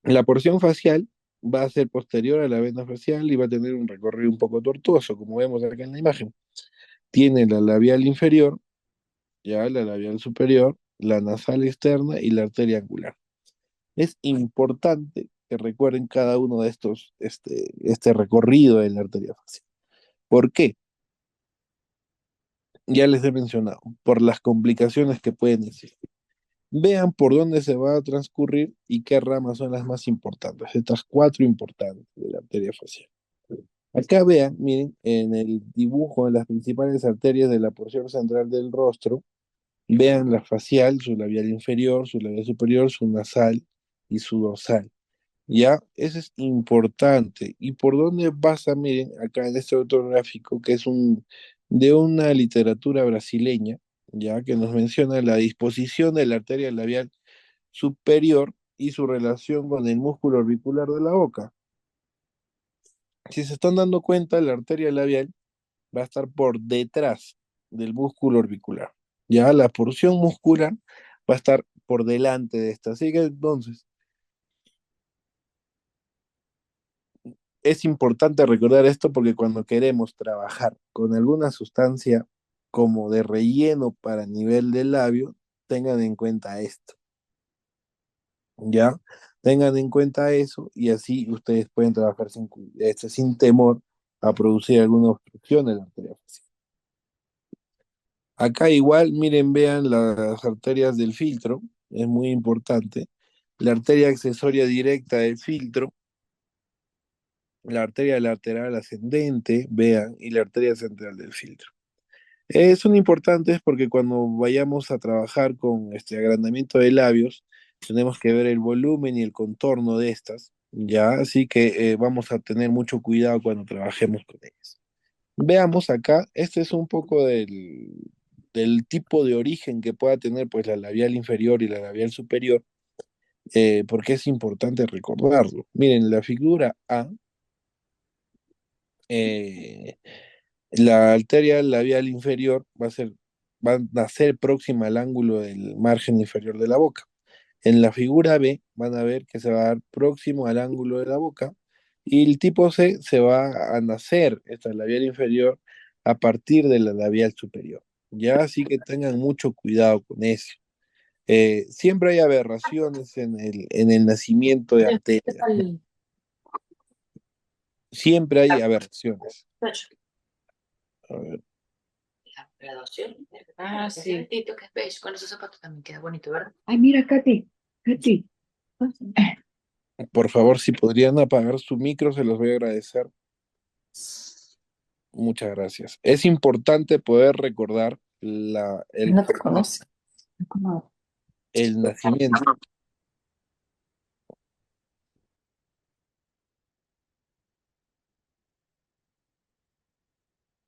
La porción facial va a ser posterior a la vena facial y va a tener un recorrido un poco tortuoso, como vemos acá en la imagen. Tiene la labial inferior, ya la labial superior, la nasal externa y la arteria angular. Es importante que recuerden cada uno de estos, este recorrido de la arteria facial. ¿Por qué? Ya les he mencionado, por las complicaciones que pueden existir. Vean por dónde se va a transcurrir y qué ramas son las más importantes, estas cuatro importantes de la arteria facial. Acá vean, miren, en el dibujo de las principales arterias de la porción central del rostro, vean la facial, su labial inferior, su labial superior, su nasal y su dorsal. ¿Ya? Eso es importante. ¿Y por dónde pasa? Miren, acá en este otro gráfico, que es de una literatura brasileña, ya que nos menciona la disposición de la arteria labial superior y su relación con el músculo orbicular de la boca. Si se están dando cuenta, la arteria labial va a estar por detrás del músculo orbicular. Ya la porción muscular va a estar por delante de esta. Así que entonces, es importante recordar esto porque cuando queremos trabajar con alguna sustancia como de relleno para nivel del labio, tengan en cuenta esto, ¿ya? Tengan en cuenta eso y así ustedes pueden trabajar sin temor a producir alguna obstrucción en la arteria facial. Acá igual, miren, vean las arterias del filtro, es muy importante. La arteria accesoria directa del filtro, la arteria lateral ascendente, vean, y la arteria central del filtro. Son importantes porque cuando vayamos a trabajar con este agrandamiento de labios, tenemos que ver el volumen y el contorno de estas, ¿ya? Así que vamos a tener mucho cuidado cuando trabajemos con ellas. Veamos acá, este es un poco del tipo de origen que pueda tener pues la labial inferior y la labial superior, porque es importante recordarlo. Miren, la figura A, eh, la arteria labial inferior va a nacer próxima al ángulo del margen inferior de la boca. En la figura B van a ver que se va a dar próximo al ángulo de la boca y el tipo C se va a nacer esta labial inferior a partir de la labial superior. Ya así que tengan mucho cuidado con eso. Siempre hay aberraciones en el nacimiento de arterias, ¿no? Siempre hay aberraciones. A ver,
Graduación. Ah, sí. Sentito que es beige. Con esos zapatos también queda bonito, ¿verdad?
Ay, mira, Katy, Katy.
por favor, si podrían apagar su micro, se los voy a agradecer. Muchas gracias. Es importante poder recordar
No te conoce.
el nacimiento.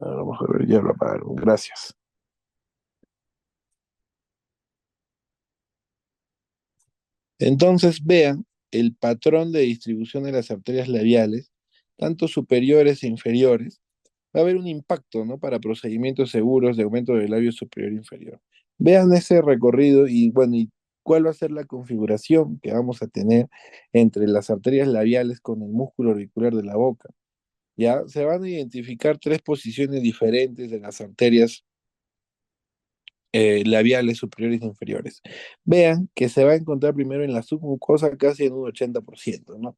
Vamos a ver, ya lo apagaron. Gracias. Entonces, vean el patrón de distribución de las arterias labiales, tanto superiores e inferiores. Va a haber un impacto, ¿no? Para procedimientos seguros de aumento del labio superior e inferior. Vean ese recorrido y, bueno, y cuál va a ser la configuración que vamos a tener entre las arterias labiales con el músculo auricular de la boca. Ya se van a identificar tres posiciones diferentes de las arterias labiales superiores e inferiores. Vean que se va a encontrar primero en la submucosa casi en un 80%, ¿no?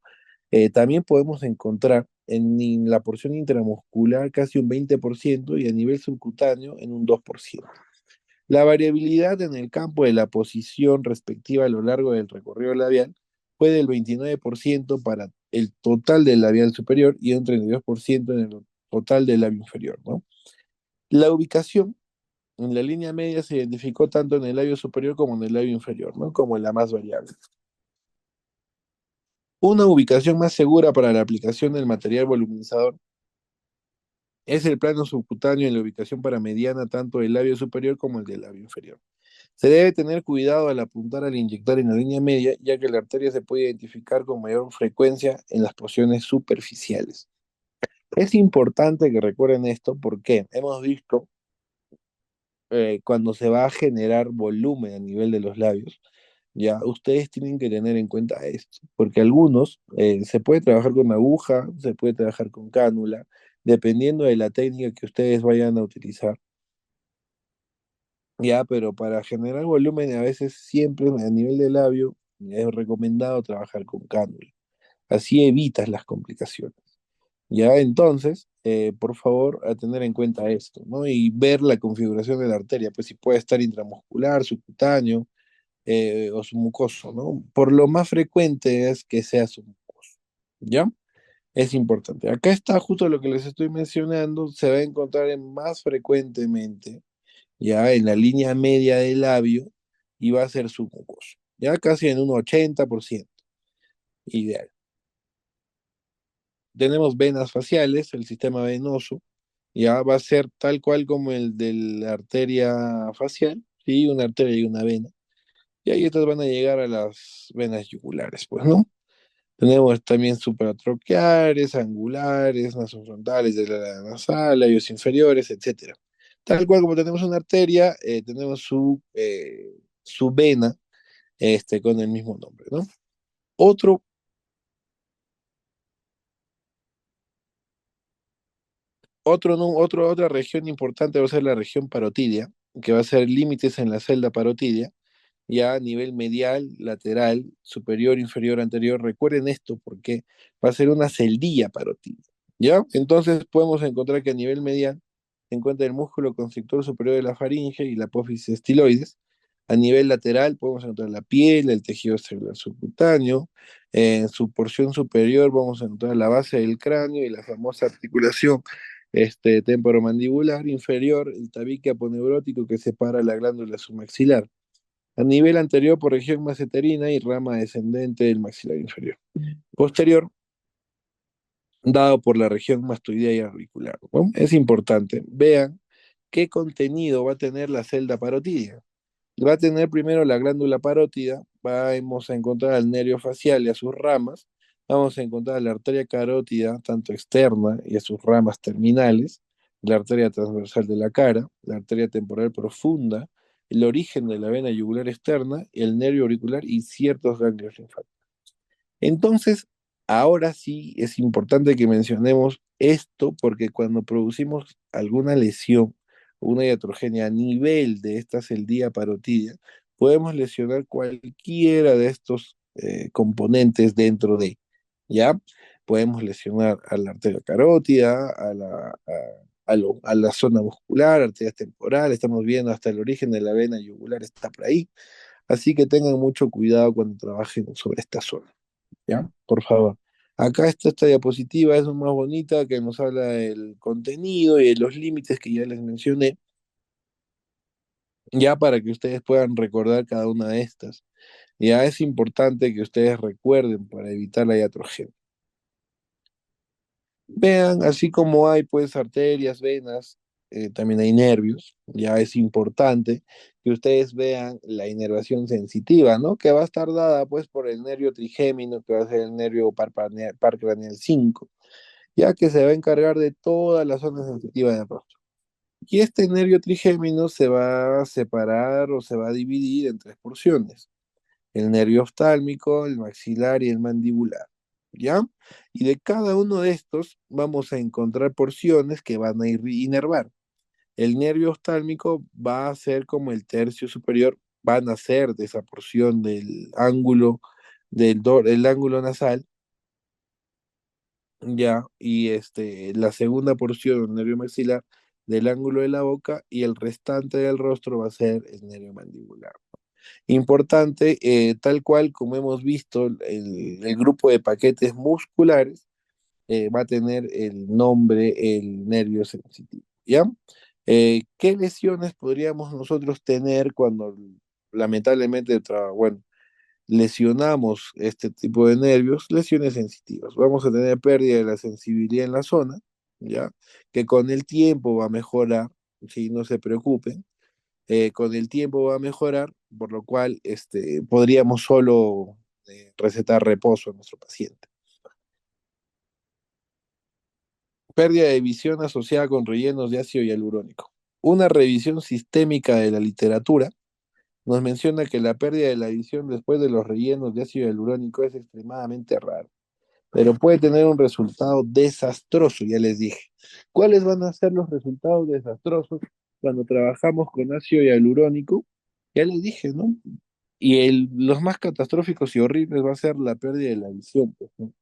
También podemos encontrar en la porción intramuscular casi un 20% y a nivel subcutáneo en un 2%. La variabilidad en el campo de la posición respectiva a lo largo del recorrido labial fue del 29% para el total del labial superior y un 32% en el total del labio inferior, ¿no? La ubicación en la línea media se identificó tanto en el labio superior como en el labio inferior, ¿no? Como la más variable. Una ubicación más segura para la aplicación del material voluminizador es el plano subcutáneo en la ubicación paramediana tanto del labio superior como el del labio inferior. Se debe tener cuidado al apuntar al inyectar en la línea media, ya que la arteria se puede identificar con mayor frecuencia en las porciones superficiales. Es importante que recuerden esto porque hemos visto cuando se va a generar volumen a nivel de los labios, ya ustedes tienen que tener en cuenta esto, porque algunos se puede trabajar con aguja, se puede trabajar con cánula, dependiendo de la técnica que ustedes vayan a utilizar. Ya, pero para generar volumen a veces siempre a nivel de labio es recomendado trabajar con cánula. Así evitas las complicaciones. Ya, entonces, por favor, a tener en cuenta esto, ¿no? Y ver la configuración de la arteria, pues si puede estar intramuscular, subcutáneo o submucoso, ¿no? Por lo más frecuente es que sea submucoso, ¿ya? Es importante. Acá está justo lo que les estoy mencionando, se va a encontrar más frecuentemente ya en la línea media del labio y va a ser submucoso, ya casi en un 80%, ideal. Tenemos venas faciales, el sistema venoso, ya va a ser tal cual como el de la arteria facial, ¿sí? Una arteria y una vena. Y ahí estas van a llegar a las venas yugulares, pues, ¿no? Tenemos también supratroqueares, angulares, nasofrontales de la nasal, labios inferiores, etcétera. Tal cual como tenemos una arteria, tenemos su vena con el mismo nombre, ¿no? Otro, otra región importante va a ser la región parotidia, que va a ser límites en la celda parotidia, ya a nivel medial, lateral, superior, inferior, anterior. Recuerden esto porque va a ser una celdilla parotidia, ¿ya? Entonces podemos encontrar que a nivel medial se encuentra el músculo constrictor superior de la faringe y la apófisis estiloides. A nivel lateral podemos encontrar la piel, el tejido celular subcutáneo. En su porción superior vamos a encontrar la base del cráneo y la famosa articulación temporomandibular inferior, el tabique aponeurótico que separa la glándula submaxilar. A nivel anterior por región maceterina y rama descendente del maxilar inferior. Posterior, dado por la región mastoidea y auricular, ¿no? Es importante. Vean qué contenido va a tener la celda parotidia. Va a tener primero la glándula parótida, vamos a encontrar el nervio facial y a sus ramas, vamos a encontrar la arteria carótida, tanto externa y a sus ramas terminales, la arteria transversal de la cara, la arteria temporal profunda, el origen de la vena yugular externa, el nervio auricular y ciertos ganglios linfáticos. Entonces, ahora sí es importante que mencionemos esto porque cuando producimos alguna lesión, una iatrogenia a nivel de esta celdilla parotidia, podemos lesionar cualquiera de estos componentes dentro de, ¿ya? Podemos lesionar a la arteria carótida, a la zona muscular, arterias temporales, estamos viendo hasta el origen de la vena yugular está por ahí, así que tengan mucho cuidado cuando trabajen sobre esta zona. ¿Ya? Por favor. Acá está esta diapositiva, es más bonita, que nos habla del contenido y de los límites que ya les mencioné, ya para que ustedes puedan recordar cada una de estas. Ya es importante que ustedes recuerden para evitar la iatrogenia. Vean, así como hay pues arterias, venas, también hay nervios, ya es importante que ustedes vean la inervación sensitiva, ¿no? Que va a estar dada pues por el nervio trigémino, que va a ser el nervio par craneal 5, ya que se va a encargar de toda la zona sensitiva del rostro. Y este nervio trigémino se va a separar o se va a dividir en tres porciones: el nervio oftálmico, el maxilar y el mandibular, ¿ya? Y de cada uno de estos vamos a encontrar porciones que van a inervar. El nervio oftálmico va a ser como el tercio superior, van a ser de esa porción del ángulo, el ángulo nasal, ¿ya? Y la segunda porción del nervio maxilar del ángulo de la boca y el restante del rostro va a ser el nervio mandibular. Importante, tal cual como hemos visto, el grupo de paquetes musculares va a tener el nombre, el nervio sensitivo, ¿ya? ¿Qué lesiones podríamos nosotros tener cuando lamentablemente, bueno, lesionamos este tipo de nervios? Lesiones sensitivas. Vamos a tener pérdida de la sensibilidad en la zona, ¿ya? Que con el tiempo va a mejorar, si no se preocupen, con el tiempo va a mejorar, por lo cual podríamos solo recetar reposo a nuestro paciente. Pérdida de visión asociada con rellenos de ácido hialurónico. Una revisión sistémica de la literatura nos menciona que la pérdida de la visión después de los rellenos de ácido hialurónico es extremadamente raro, pero puede tener un resultado desastroso, ya les dije. ¿Cuáles van a ser los resultados desastrosos cuando trabajamos con ácido hialurónico? Ya les dije, ¿no? Y los más catastróficos y horribles va a ser la pérdida de la visión, pues, ¿no?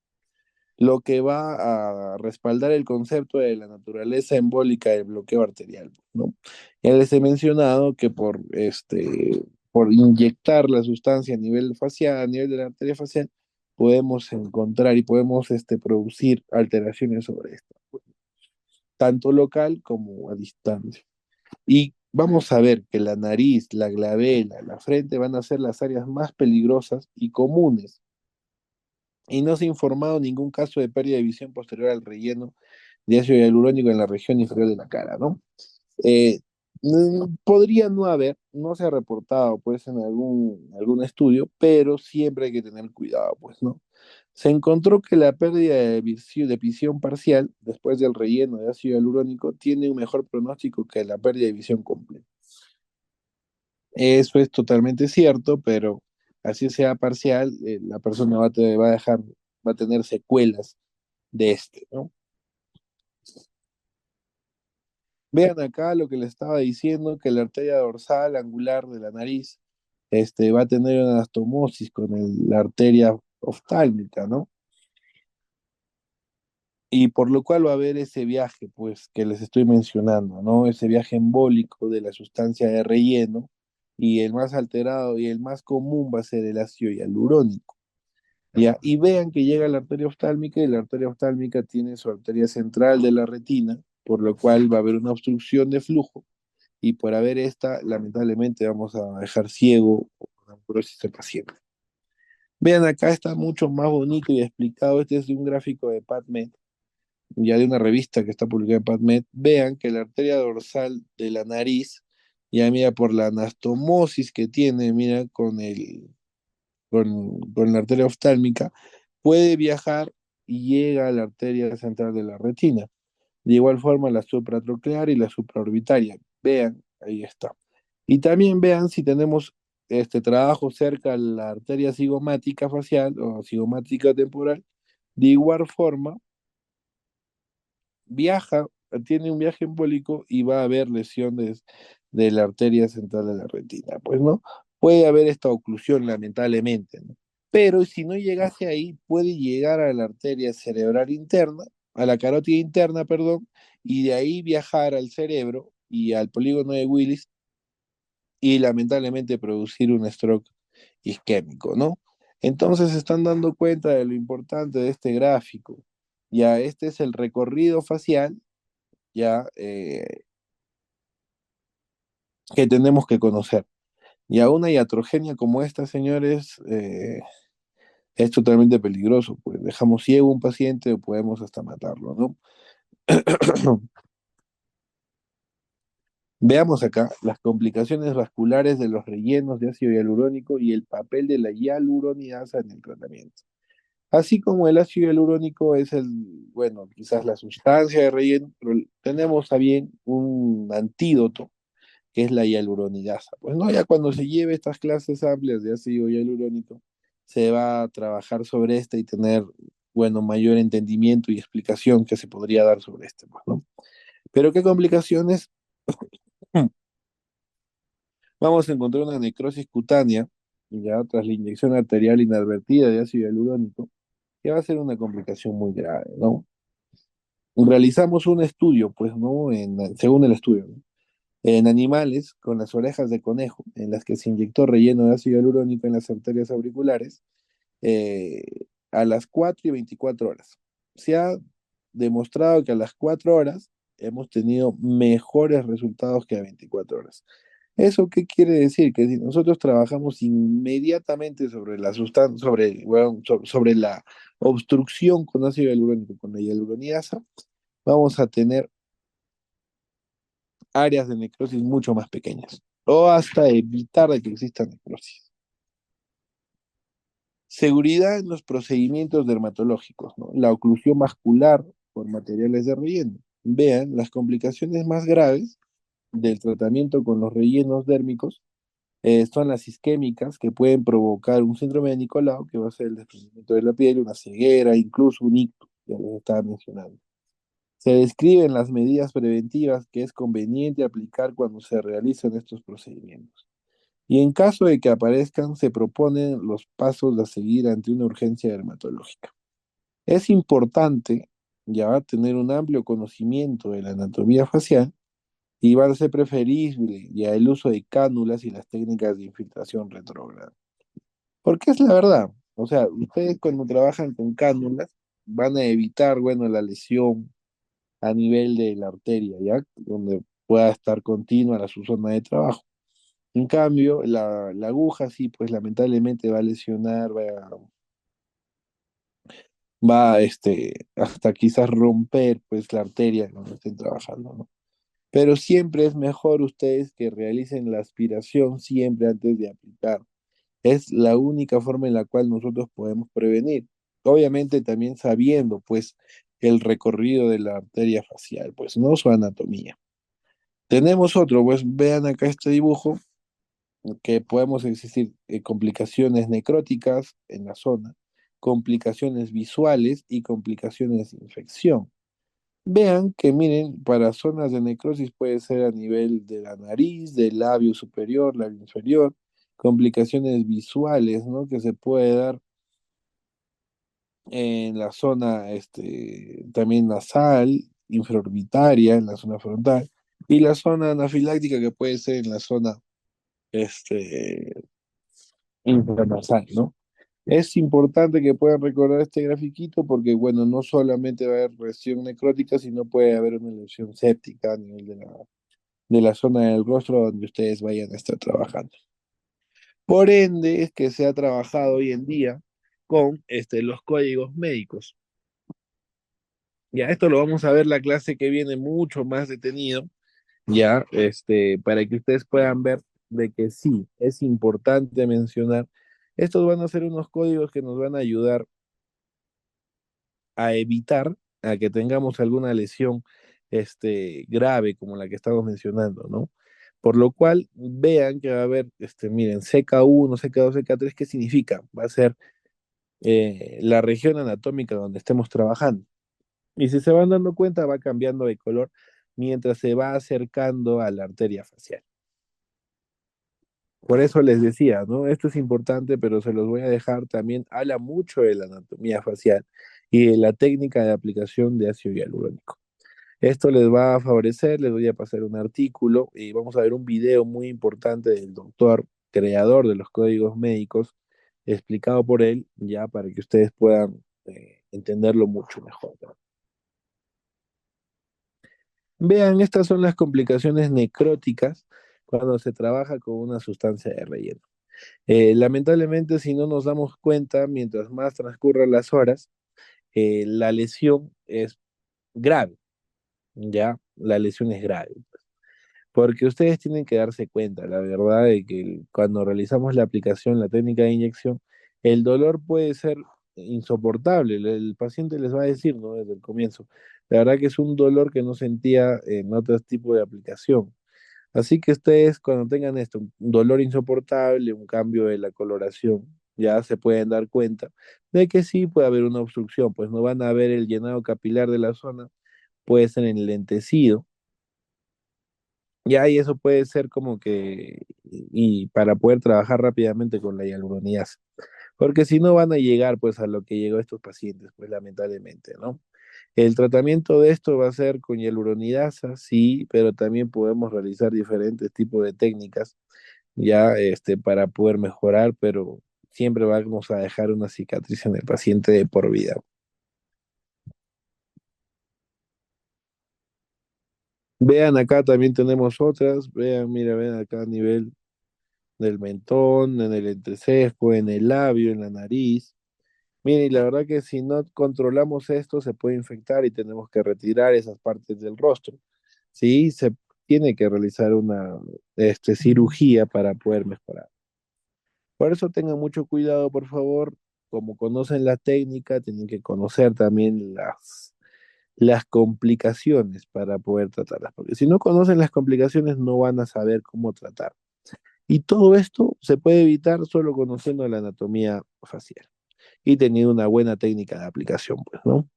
Lo que va a respaldar el concepto de la naturaleza embólica del bloqueo arterial, ¿no? Ya les he mencionado que por inyectar la sustancia a nivel facial, a nivel de la arteria facial, podemos encontrar y podemos producir alteraciones sobre esto, tanto local como a distancia. Y vamos a ver que la nariz, la glabela, la frente van a ser las áreas más peligrosas y comunes, y no se ha informado ningún caso de pérdida de visión posterior al relleno de ácido hialurónico en la región inferior de la cara, ¿no? Eh, Podría no haber, no se ha reportado pues en algún estudio, pero siempre hay que tener cuidado, pues, ¿no? Se encontró que la pérdida de visión parcial después del relleno de ácido hialurónico tiene un mejor pronóstico que la pérdida de visión completa. Eso es totalmente cierto, pero así sea parcial, la persona va a tener secuelas de ¿no? Vean acá lo que le estaba diciendo, que la arteria dorsal angular de la nariz, va a tener una anastomosis con la arteria oftálmica, ¿no? Y por lo cual va a haber ese viaje, pues, que les estoy mencionando, ¿no? Ese viaje embólico de la sustancia de relleno, y el más alterado y el más común va a ser el ácido hialurónico. ¿Ya? Y vean que llega la arteria oftálmica y la arteria oftálmica tiene su arteria central de la retina, por lo cual va a haber una obstrucción de flujo y por haber esta, lamentablemente vamos a dejar ciego o con amaurosis al paciente. Vean, acá está mucho más bonito y explicado. Este es de un gráfico de PubMed, ya de una revista que está publicada en PubMed. Vean que la arteria dorsal de la nariz, ya mira por la anastomosis que tiene, mira con la arteria oftálmica, puede viajar y llega a la arteria central de la retina. De igual forma, la supratroclear y la supraorbitaria. Vean, ahí está. Y también vean si tenemos este trabajo cerca a la arteria cigomática facial o cigomática temporal. De igual forma, viaja, tiene un viaje embólico y va a haber lesiones de la arteria central de la retina. Pues no, puede haber esta oclusión lamentablemente, ¿no? Pero si no llegase ahí, puede llegar a la arteria cerebral interna, a la carótida interna, perdón, y de ahí viajar al cerebro y al polígono de Willis y lamentablemente producir un stroke isquémico, ¿no? Entonces se están dando cuenta de lo importante de este gráfico. Ya, este es el recorrido facial ya que tenemos que conocer. Ya una iatrogenia como esta, señores, es totalmente peligroso, pues dejamos ciego a un paciente o podemos hasta matarlo, ¿no? Veamos acá las complicaciones vasculares de los rellenos de ácido hialurónico y el papel de la hialuronidasa en el tratamiento. Así como el ácido hialurónico es bueno, quizás la sustancia de relleno, pero tenemos a bien un antídoto que es la hialuronidasa. Pues no, ya cuando se lleve estas clases amplias de ácido hialurónico, se va a trabajar sobre esta y tener, bueno, mayor entendimiento y explicación que se podría dar sobre este, pues, ¿no? Pero ¿qué complicaciones? Vamos a encontrar una necrosis cutánea, ya tras la inyección arterial inadvertida de ácido hialurónico, que va a ser una complicación muy grave, ¿no? Realizamos un estudio, pues, ¿no? Según el estudio, ¿no? En animales con las orejas de conejo, en las que se inyectó relleno de ácido hialurónico en las arterias auriculares, eh, a las 4 y 24 horas. Se ha demostrado que a las 4 horas hemos tenido mejores resultados que a 24 horas. ¿Eso qué quiere decir? Que si nosotros trabajamos inmediatamente sobre la sustancia, sobre la obstrucción con ácido hialurónico, con la hialuronidasa, vamos a tener áreas de necrosis mucho más pequeñas. o hasta evitar de que exista necrosis. Seguridad en los procedimientos dermatológicos, ¿no? La oclusión vascular por materiales de relleno. Vean, las complicaciones más graves del tratamiento con los rellenos dérmicos son las isquémicas que pueden provocar un síndrome de Nicolau, que va a ser el desprendimiento de la piel, una ceguera, incluso un ictus, ya les estaba mencionando. Se describen las medidas preventivas que es conveniente aplicar cuando se realizan estos procedimientos. Y en caso de que aparezcan, se proponen los pasos a seguir ante una urgencia dermatológica. Es importante ya tener un amplio conocimiento de la anatomía facial y va a ser preferible ya el uso de cánulas y las técnicas de infiltración retrógrada. Porque es la verdad. O sea, ustedes cuando trabajan con cánulas van a evitar, bueno, la lesión a nivel de la arteria, ¿ya? Donde pueda estar continua su zona de trabajo. En cambio, la aguja sí, pues lamentablemente va a lesionar, hasta quizás romper, pues, la arteria donde estén trabajando, ¿no? Pero siempre es mejor ustedes que realicen la aspiración siempre antes de aplicar. Es la única forma en la cual nosotros podemos prevenir. Obviamente también sabiendo, pues, el recorrido de la arteria facial, pues, no su anatomía. Tenemos otro, pues, vean acá este dibujo, que podemos existir complicaciones necróticas en la zona, complicaciones visuales y complicaciones de infección. Vean que, miren, para zonas de necrosis puede ser a nivel de la nariz, del labio superior, labio inferior, complicaciones visuales, ¿no? Que se puede dar en la zona, también nasal, infraorbitaria, en la zona frontal, y la zona anafiláctica que puede ser en la zona, este, intranasal, ¿no? Es importante que puedan recordar este grafiquito porque, bueno, no solamente va a haber lesión necrótica, sino puede haber una lesión séptica a nivel de la zona del rostro donde ustedes vayan a estar trabajando. Por ende, es que se ha trabajado hoy en día con los códigos médicos. Ya, esto lo vamos a ver la clase que viene mucho más detenido, ya, para que ustedes puedan ver de que sí, es importante mencionar. Estos van a ser unos códigos que nos van a ayudar a evitar a que tengamos alguna lesión grave como la que estamos mencionando, ¿no? Por lo cual, vean que va a haber, miren, CK1, CK2, CK3, ¿qué significa? Va a ser la región anatómica donde estemos trabajando. Y si se van dando cuenta, va cambiando de color mientras se va acercando a la arteria facial. Por eso les decía, ¿no? Esto es importante, pero se los voy a dejar también. Habla mucho de la anatomía facial y de la técnica de aplicación de ácido hialurónico. Esto les va a favorecer, les voy a pasar un artículo y vamos a ver un video muy importante del doctor, creador de los códigos médicos, explicado por él, ya para que ustedes puedan entenderlo mucho mejor, ¿no? Vean, estas son las complicaciones necróticas cuando se trabaja con una sustancia de relleno. Lamentablemente, si no nos damos cuenta, mientras más transcurran las horas, la lesión es grave, ¿ya? La lesión es grave. Porque ustedes tienen que darse cuenta, la verdad, de que cuando realizamos la aplicación, la técnica de inyección, el dolor puede ser insoportable. El paciente les va a decir, ¿no? Desde el comienzo. La verdad que es un dolor que no sentía en otros tipos de aplicación. Así que ustedes cuando tengan esto, un dolor insoportable, un cambio de la coloración, ya se pueden dar cuenta de que sí puede haber una obstrucción, pues no van a ver el llenado capilar de la zona, puede ser enlentecido, ya y eso puede ser como que, y para poder trabajar rápidamente con la hialuronidasa, porque si no van a llegar pues a lo que llegó estos pacientes, pues lamentablemente, ¿no? El tratamiento de esto va a ser con hialuronidasa, sí, pero también podemos realizar diferentes tipos de técnicas ya para poder mejorar, pero siempre vamos a dejar una cicatriz en el paciente de por vida. Vean acá también tenemos otras, vean, mira, vean acá a nivel del mentón, en el entrecejo, en el labio, en la nariz. Miren, y la verdad que si no controlamos esto se puede infectar y tenemos que retirar esas partes del rostro. ¿Sí? tiene que realizar una cirugía para poder mejorar. Por eso tengan mucho cuidado, por favor. Como conocen la técnica, tienen que conocer también las complicaciones para poder tratarlas, porque si no conocen las complicaciones no van a saber cómo tratar. Y todo esto se puede evitar solo conociendo la anatomía facial y teniendo una buena técnica de aplicación, pues, ¿no?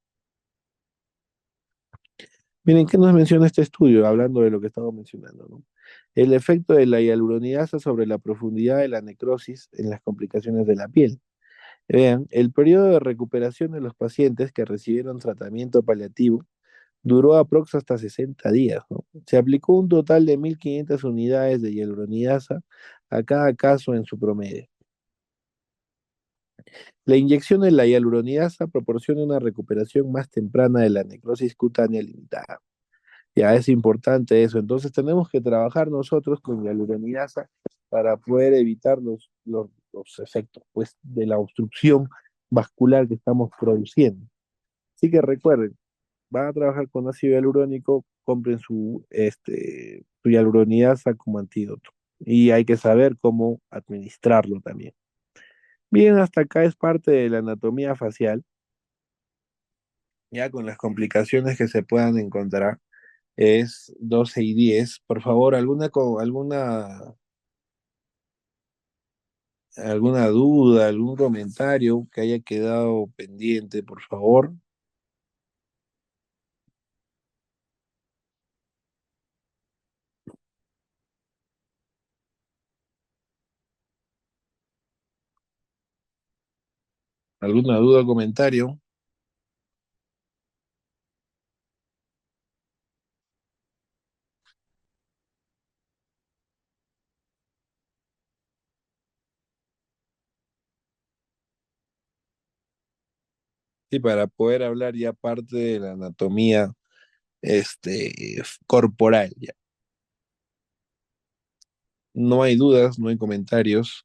Miren, ¿qué nos menciona este estudio? Hablando de lo que estamos mencionando, ¿no? El efecto de la hialuronidasa sobre la profundidad de la necrosis en las complicaciones de la piel. Vean, el periodo de recuperación de los pacientes que recibieron tratamiento paliativo duró aprox hasta 60 días, ¿no? Se aplicó un total de 1.500 unidades de hialuronidasa a cada caso en su promedio. La inyección de la hialuronidasa proporciona una recuperación más temprana de la necrosis cutánea limitada. Ya es importante eso. Entonces tenemos que trabajar nosotros con hialuronidasa para poder evitar los efectos, pues, de la obstrucción vascular que estamos produciendo. Así que recuerden, van a trabajar con ácido hialurónico, compren su hialuronidasa como antídoto. Y hay que saber cómo administrarlo también. Bien, hasta acá es parte de la anatomía facial, ya con las complicaciones que se puedan encontrar. Es 12:10. Por favor, alguna duda, algún comentario que haya quedado pendiente, por favor. ¿Alguna duda o comentario? Sí, para poder hablar ya parte de la anatomía corporal, ya. No hay dudas, no hay comentarios.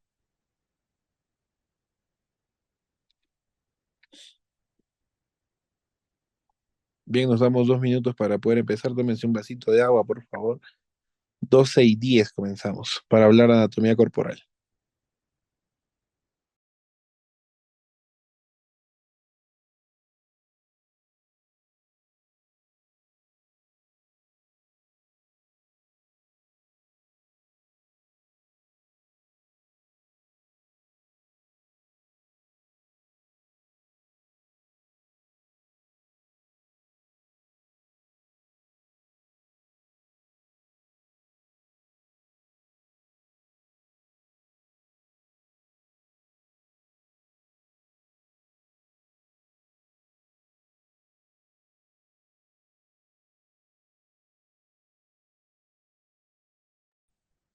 Bien, nos damos 2 minutos para poder empezar. Tómense un vasito de agua, por favor. 12:10 comenzamos para hablar de anatomía corporal.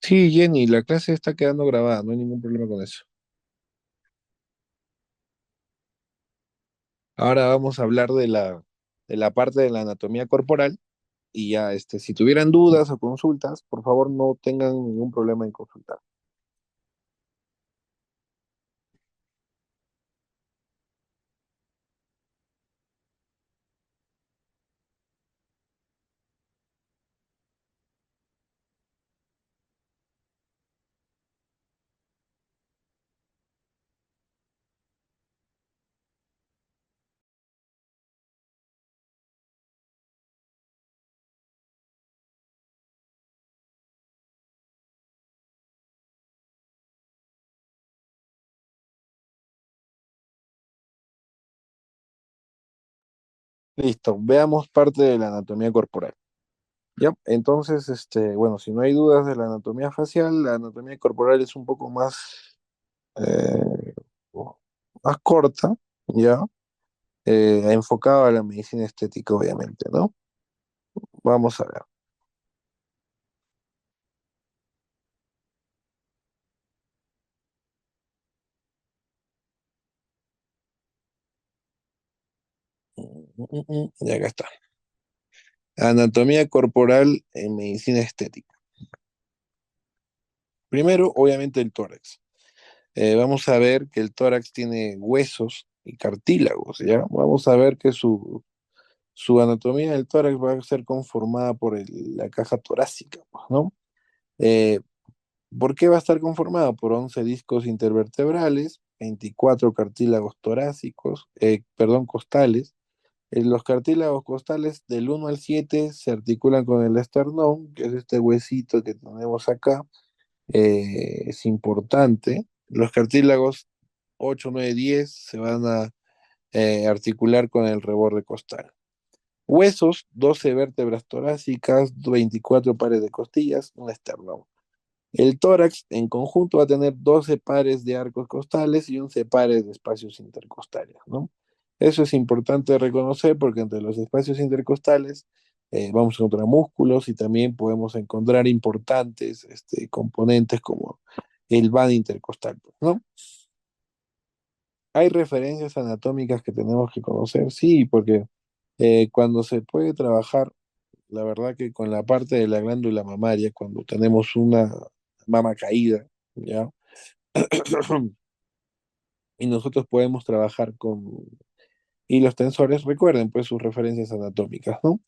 Sí, Jenny, la clase está quedando grabada, no hay ningún problema con eso. Ahora vamos a hablar de la parte de la anatomía corporal y ya, si tuvieran dudas o consultas, por favor no tengan ningún problema en consultar. Listo, veamos parte de la anatomía corporal. Ya, entonces, bueno, si no hay dudas de la anatomía facial, la anatomía corporal es un poco eh, más corta, ya, enfocada a la medicina estética, obviamente, ¿no? Vamos a ver. Y acá está. Anatomía corporal en medicina estética. Primero, obviamente, el tórax. Vamos a ver que el tórax tiene huesos y cartílagos, ¿ya? Vamos a ver que Su anatomía del tórax va a ser conformada por la caja torácica, pues, ¿no? Eh, ¿Por qué va a estar conformada? Por 11 discos intervertebrales, 24 cartílagos torácicos, perdón, costales. Los cartílagos costales del 1 al 7 se articulan con el esternón, que es este huesito que tenemos acá. Es importante. Los cartílagos 8, 9, 10 se van a articular con el reborde costal. Huesos, 12 vértebras torácicas, 24 pares de costillas, un esternón. El tórax en conjunto va a tener 12 pares de arcos costales y 11 pares de espacios intercostales, ¿no? Eso es importante reconocer porque entre los espacios intercostales vamos a encontrar músculos y también podemos encontrar importantes componentes como el vano intercostal, pues, ¿no? ¿Hay referencias anatómicas que tenemos que conocer? Sí, porque cuando se puede trabajar, la verdad que con la parte de la glándula mamaria, cuando tenemos una mama caída, ¿ya? Y nosotros podemos trabajar con hilos tensores, recuerden pues sus referencias anatómicas, ¿no?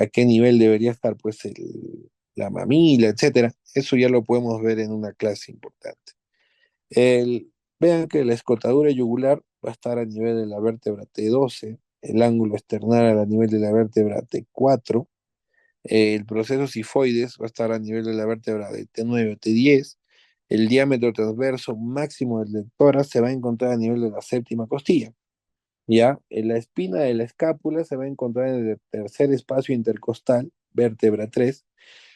A qué nivel debería estar pues la mamila, etcétera. Eso ya lo podemos ver en una clase importante. Vean que la escotadura yugular va a estar a nivel de la vértebra T12, el ángulo esternal a nivel de la vértebra T4, el proceso sifoides va a estar a nivel de la vértebra de T9 o T10, el diámetro transverso máximo del tórax se va a encontrar a nivel de la séptima costilla. ¿Ya? En la espina de la escápula se va a encontrar en el tercer espacio intercostal, vértebra 3.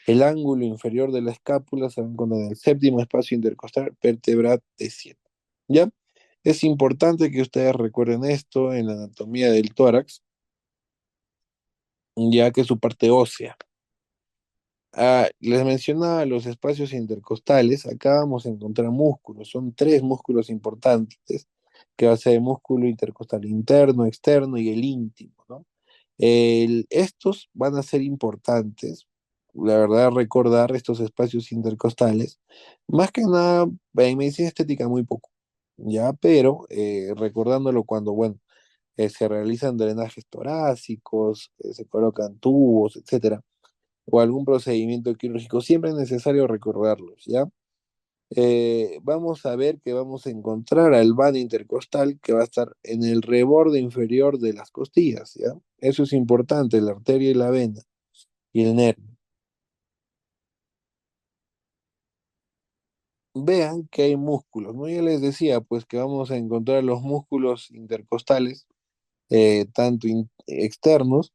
El ángulo inferior de la escápula se va a encontrar en el séptimo espacio intercostal, vértebra T7. ¿Ya? Es importante que ustedes recuerden esto en la anatomía del tórax, ya que es su parte ósea. Les mencionaba los espacios intercostales, acá vamos a encontrar músculos, son tres músculos importantes, que va a ser el músculo intercostal interno, externo y el íntimo, ¿no? Estos van a ser importantes, la verdad, recordar estos espacios intercostales, más que nada en medicina estética muy poco, ya, pero recordándolo cuando, bueno, se realizan drenajes torácicos, se colocan tubos, etcétera, o algún procedimiento quirúrgico, siempre es necesario recordarlos, ¿ya? Vamos a ver que vamos a encontrar al vano intercostal que va a estar en el reborde inferior de las costillas, ¿ya? Eso es importante, la arteria y la vena y el nervio. Vean que hay músculos, ¿no? Ya les decía, pues que vamos a encontrar los músculos intercostales, tanto externos,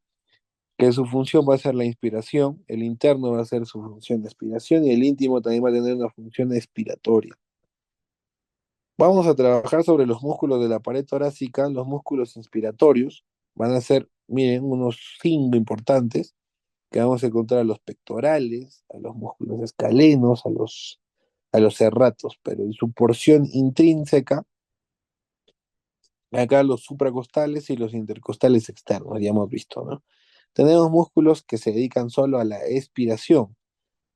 que su función va a ser la inspiración, el interno va a ser su función de expiración y el íntimo también va a tener una función expiratoria. Vamos a trabajar sobre los músculos de la pared torácica, los músculos inspiratorios, van a ser, miren, unos 5 importantes, que vamos a encontrar a los pectorales, a los músculos escalenos, a los serratos, pero en su porción intrínseca, acá los supracostales y los intercostales externos, ya hemos visto, ¿no? Tenemos músculos que se dedican solo a la expiración,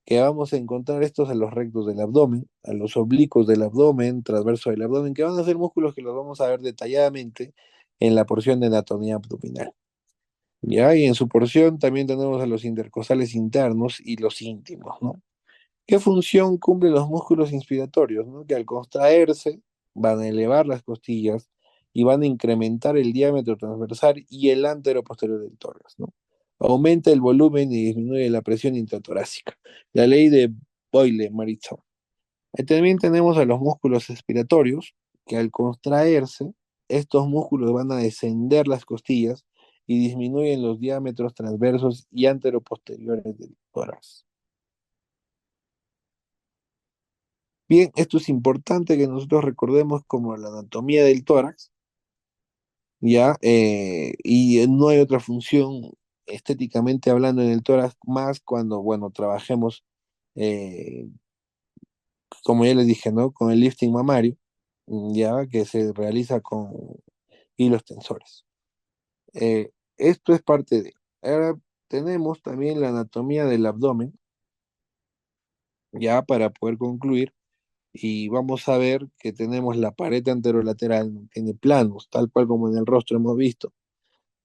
que vamos a encontrar estos a los rectos del abdomen, a los oblicuos del abdomen, transverso del abdomen, que van a ser músculos que los vamos a ver detalladamente en la porción de anatomía abdominal. ¿Ya? Y en su porción también tenemos a los intercostales internos y los íntimos, ¿no? ¿Qué función cumplen los músculos inspiratorios, ¿no? Que al contraerse van a elevar las costillas y van a incrementar el diámetro transversal y el antero posterior del tórax, ¿no? Aumenta el volumen y disminuye la presión intratorácica. La ley de Boyle-Maritzown. También tenemos a los músculos expiratorios, que al contraerse, estos músculos van a descender las costillas y disminuyen los diámetros transversos y anteroposteriores del tórax. Bien, esto es importante que nosotros recordemos como la anatomía del tórax, ¿ya? Y no hay otra función estéticamente hablando en el tórax más cuando, bueno, trabajemos, eh, como ya les dije, ¿no? Con el lifting mamario, ya que se realiza con hilos tensores. Esto es parte de. Ahora tenemos también la anatomía del abdomen, ya para poder concluir. Y vamos a ver que tenemos la pared anterolateral, tiene planos, tal cual como en el rostro hemos visto.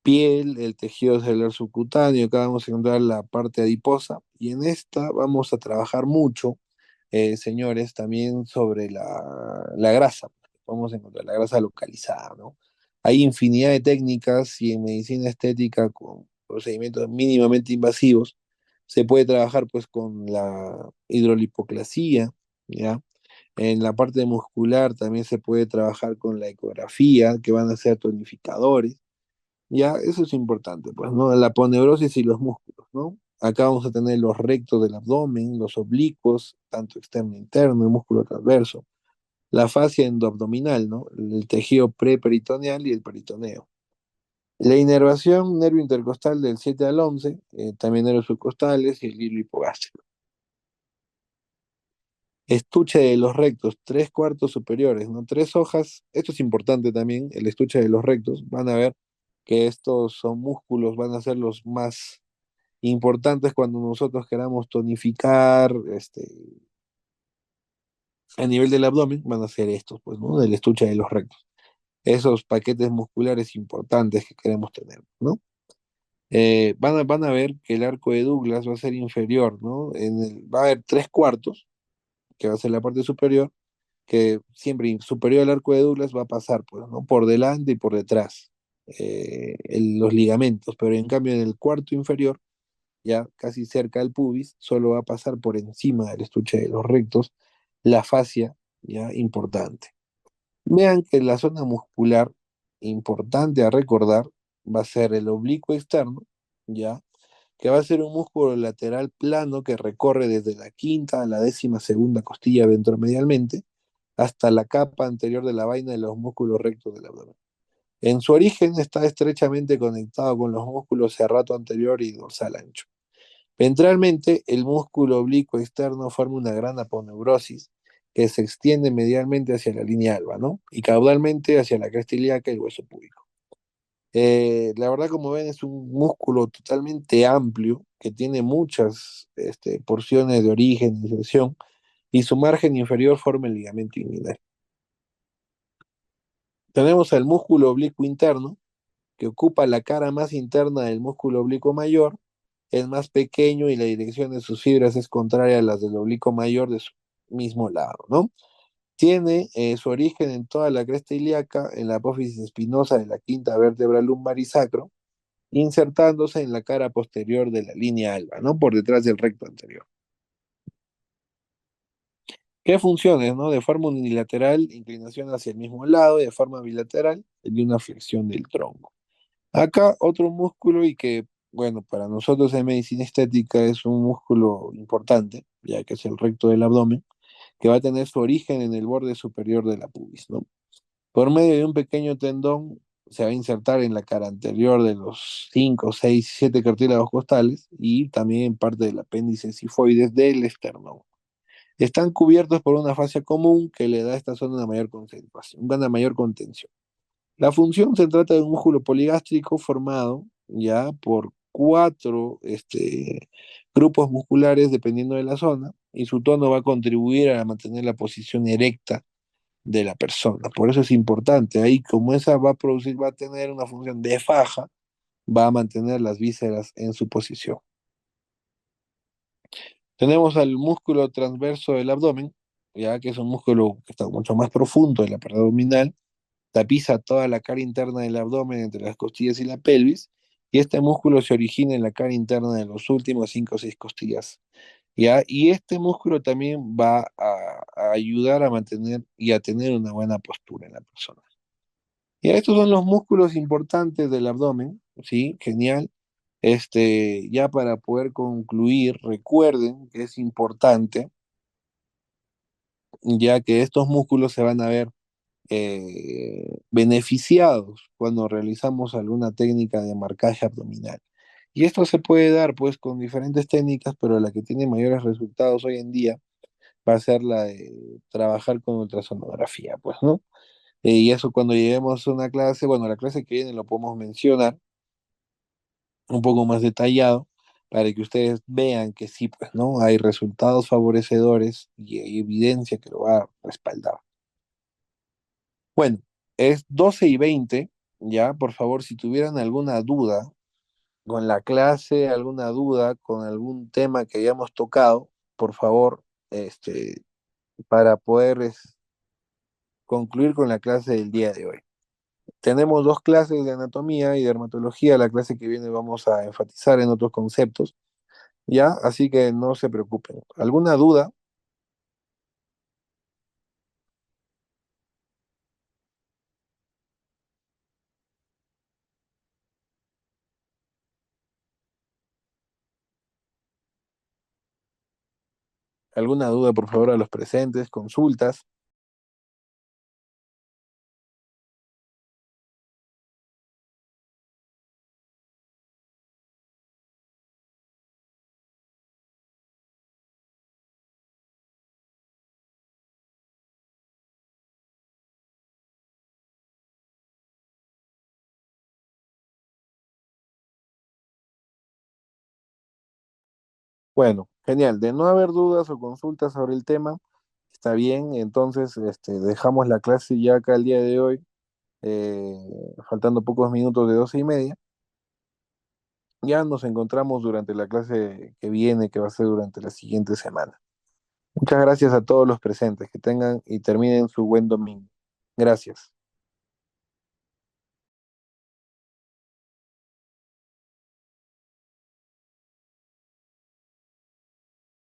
piel, el tejido celular subcutáneo, acá vamos a encontrar la parte adiposa, y en esta vamos a trabajar mucho, señores, también sobre la grasa. Vamos a encontrar la grasa localizada, ¿no? Hay infinidad de técnicas y en medicina estética con procedimientos mínimamente invasivos se puede trabajar pues con la hidrolipoclasía, ¿ya? En la parte muscular también se puede trabajar con la ecografía, que van a ser tonificadores. Ya, eso es importante, pues, ¿no? La aponeurosis y los músculos, ¿no? Acá vamos a tener los rectos del abdomen, los oblicuos, tanto externo e interno, el músculo transverso, la fascia endoabdominal, ¿no? El tejido preperitoneal y el peritoneo. La inervación, nervio intercostal del 7 al 11, también nervios subcostales y el hilo hipogástrico. Estuche de los rectos, 3/4 superiores, ¿no? Tres hojas, esto es importante también, el estuche de los rectos, van a ver que estos son músculos, van a ser los más importantes cuando nosotros queramos tonificar, a nivel del abdomen, van a ser estos, pues, ¿no? Del estuche de los rectos. Esos paquetes musculares importantes que queremos tener, ¿no? Van a ver que el arco de Douglas va a ser inferior, ¿no? Va a haber 3/4, que va a ser la parte superior, que siempre superior al arco de Douglas va a pasar, pues, ¿no? Por delante y por detrás, los ligamentos, pero en cambio en el cuarto inferior, ya casi cerca del pubis, solo va a pasar por encima del estuche de los rectos, la fascia, ya importante. Vean que la zona muscular importante a recordar va a ser el oblicuo externo, ya, que va a ser un músculo lateral plano que recorre desde la quinta a la 12ª costilla ventromedialmente hasta la capa anterior de la vaina de los músculos rectos del abdomen. En su origen está estrechamente conectado con los músculos serrato anterior y dorsal ancho. Ventralmente, el músculo oblicuo externo forma una gran aponeurosis que se extiende medialmente hacia la línea alba, ¿no? Y caudalmente hacia la cresta ilíaca y el hueso púbico. La verdad, como ven, es un músculo totalmente amplio que tiene muchas porciones de origen y sección, y su margen inferior forma el ligamento inguinal. Tenemos el músculo oblicuo interno, que ocupa la cara más interna del músculo oblicuo mayor, es más pequeño y la dirección de sus fibras es contraria a las del oblicuo mayor de su mismo lado, ¿no? Tiene su origen en toda la cresta ilíaca, en la apófisis espinosa de la quinta vértebra lumbar y sacro, insertándose en la cara posterior de la línea alba, ¿no? Por detrás del recto anterior. ¿Qué funciones, no? De forma unilateral, inclinación hacia el mismo lado, y de forma bilateral, de una flexión del tronco. Acá otro músculo y que, bueno, para nosotros en medicina estética es un músculo importante, ya que es el recto del abdomen, que va a tener su origen en el borde superior de la pubis, ¿no? Por medio de un pequeño tendón se va a insertar en la cara anterior de los 5, 6, 7 cartílagos costales y también en parte del apéndice sifoides del esternón. Están cubiertos por una fascia común que le da a esta zona una mayor concentración, una mayor contención. La función se trata de un músculo poligástrico formado ya por cuatro grupos musculares dependiendo de la zona, y su tono va a contribuir a mantener la posición erecta de la persona. Por eso es importante. Ahí, como esa va a producir, va a tener una función de faja, va a mantener las vísceras en su posición. Tenemos al músculo transverso del abdomen, ya que es un músculo que está mucho más profundo en la parte abdominal, tapiza toda la cara interna del abdomen entre las costillas y la pelvis, y este músculo se origina en la cara interna de los últimos 5 o 6 costillas, ¿ya? Y este músculo también va a ayudar a mantener y a tener una buena postura en la persona. Y estos son los músculos importantes del abdomen, ¿sí? Genial. Ya para poder concluir, recuerden que es importante, ya que estos músculos se van a ver beneficiados cuando realizamos alguna técnica de marcaje abdominal. Y esto se puede dar pues con diferentes técnicas, pero la que tiene mayores resultados hoy en día va a ser la de trabajar con ultrasonografía, pues, ¿no? Y eso cuando lleguemos a una clase, bueno, la clase que viene lo podemos mencionar un poco más detallado para que ustedes vean que sí, pues, ¿no? Hay resultados favorecedores y hay evidencia que lo va a respaldar. Bueno, es 12:20, Ya, por favor, si tuvieran alguna duda con la clase, alguna duda con algún tema que hayamos tocado, por favor, para poder concluir con la clase del día de hoy. Tenemos dos clases de anatomía y dermatología. La clase que viene vamos a enfatizar en otros conceptos, ¿ya? Así que no se preocupen. ¿Alguna duda? ¿Alguna duda, por favor, a los presentes? ¿Consultas? Bueno, genial. De no haber dudas o consultas sobre el tema, está bien. Entonces, dejamos la clase ya acá el día de hoy, faltando pocos minutos de 12:30. Ya nos encontramos durante la clase que viene, que va a ser durante la siguiente semana. Muchas gracias a todos los presentes. Que tengan y terminen su buen domingo. Gracias.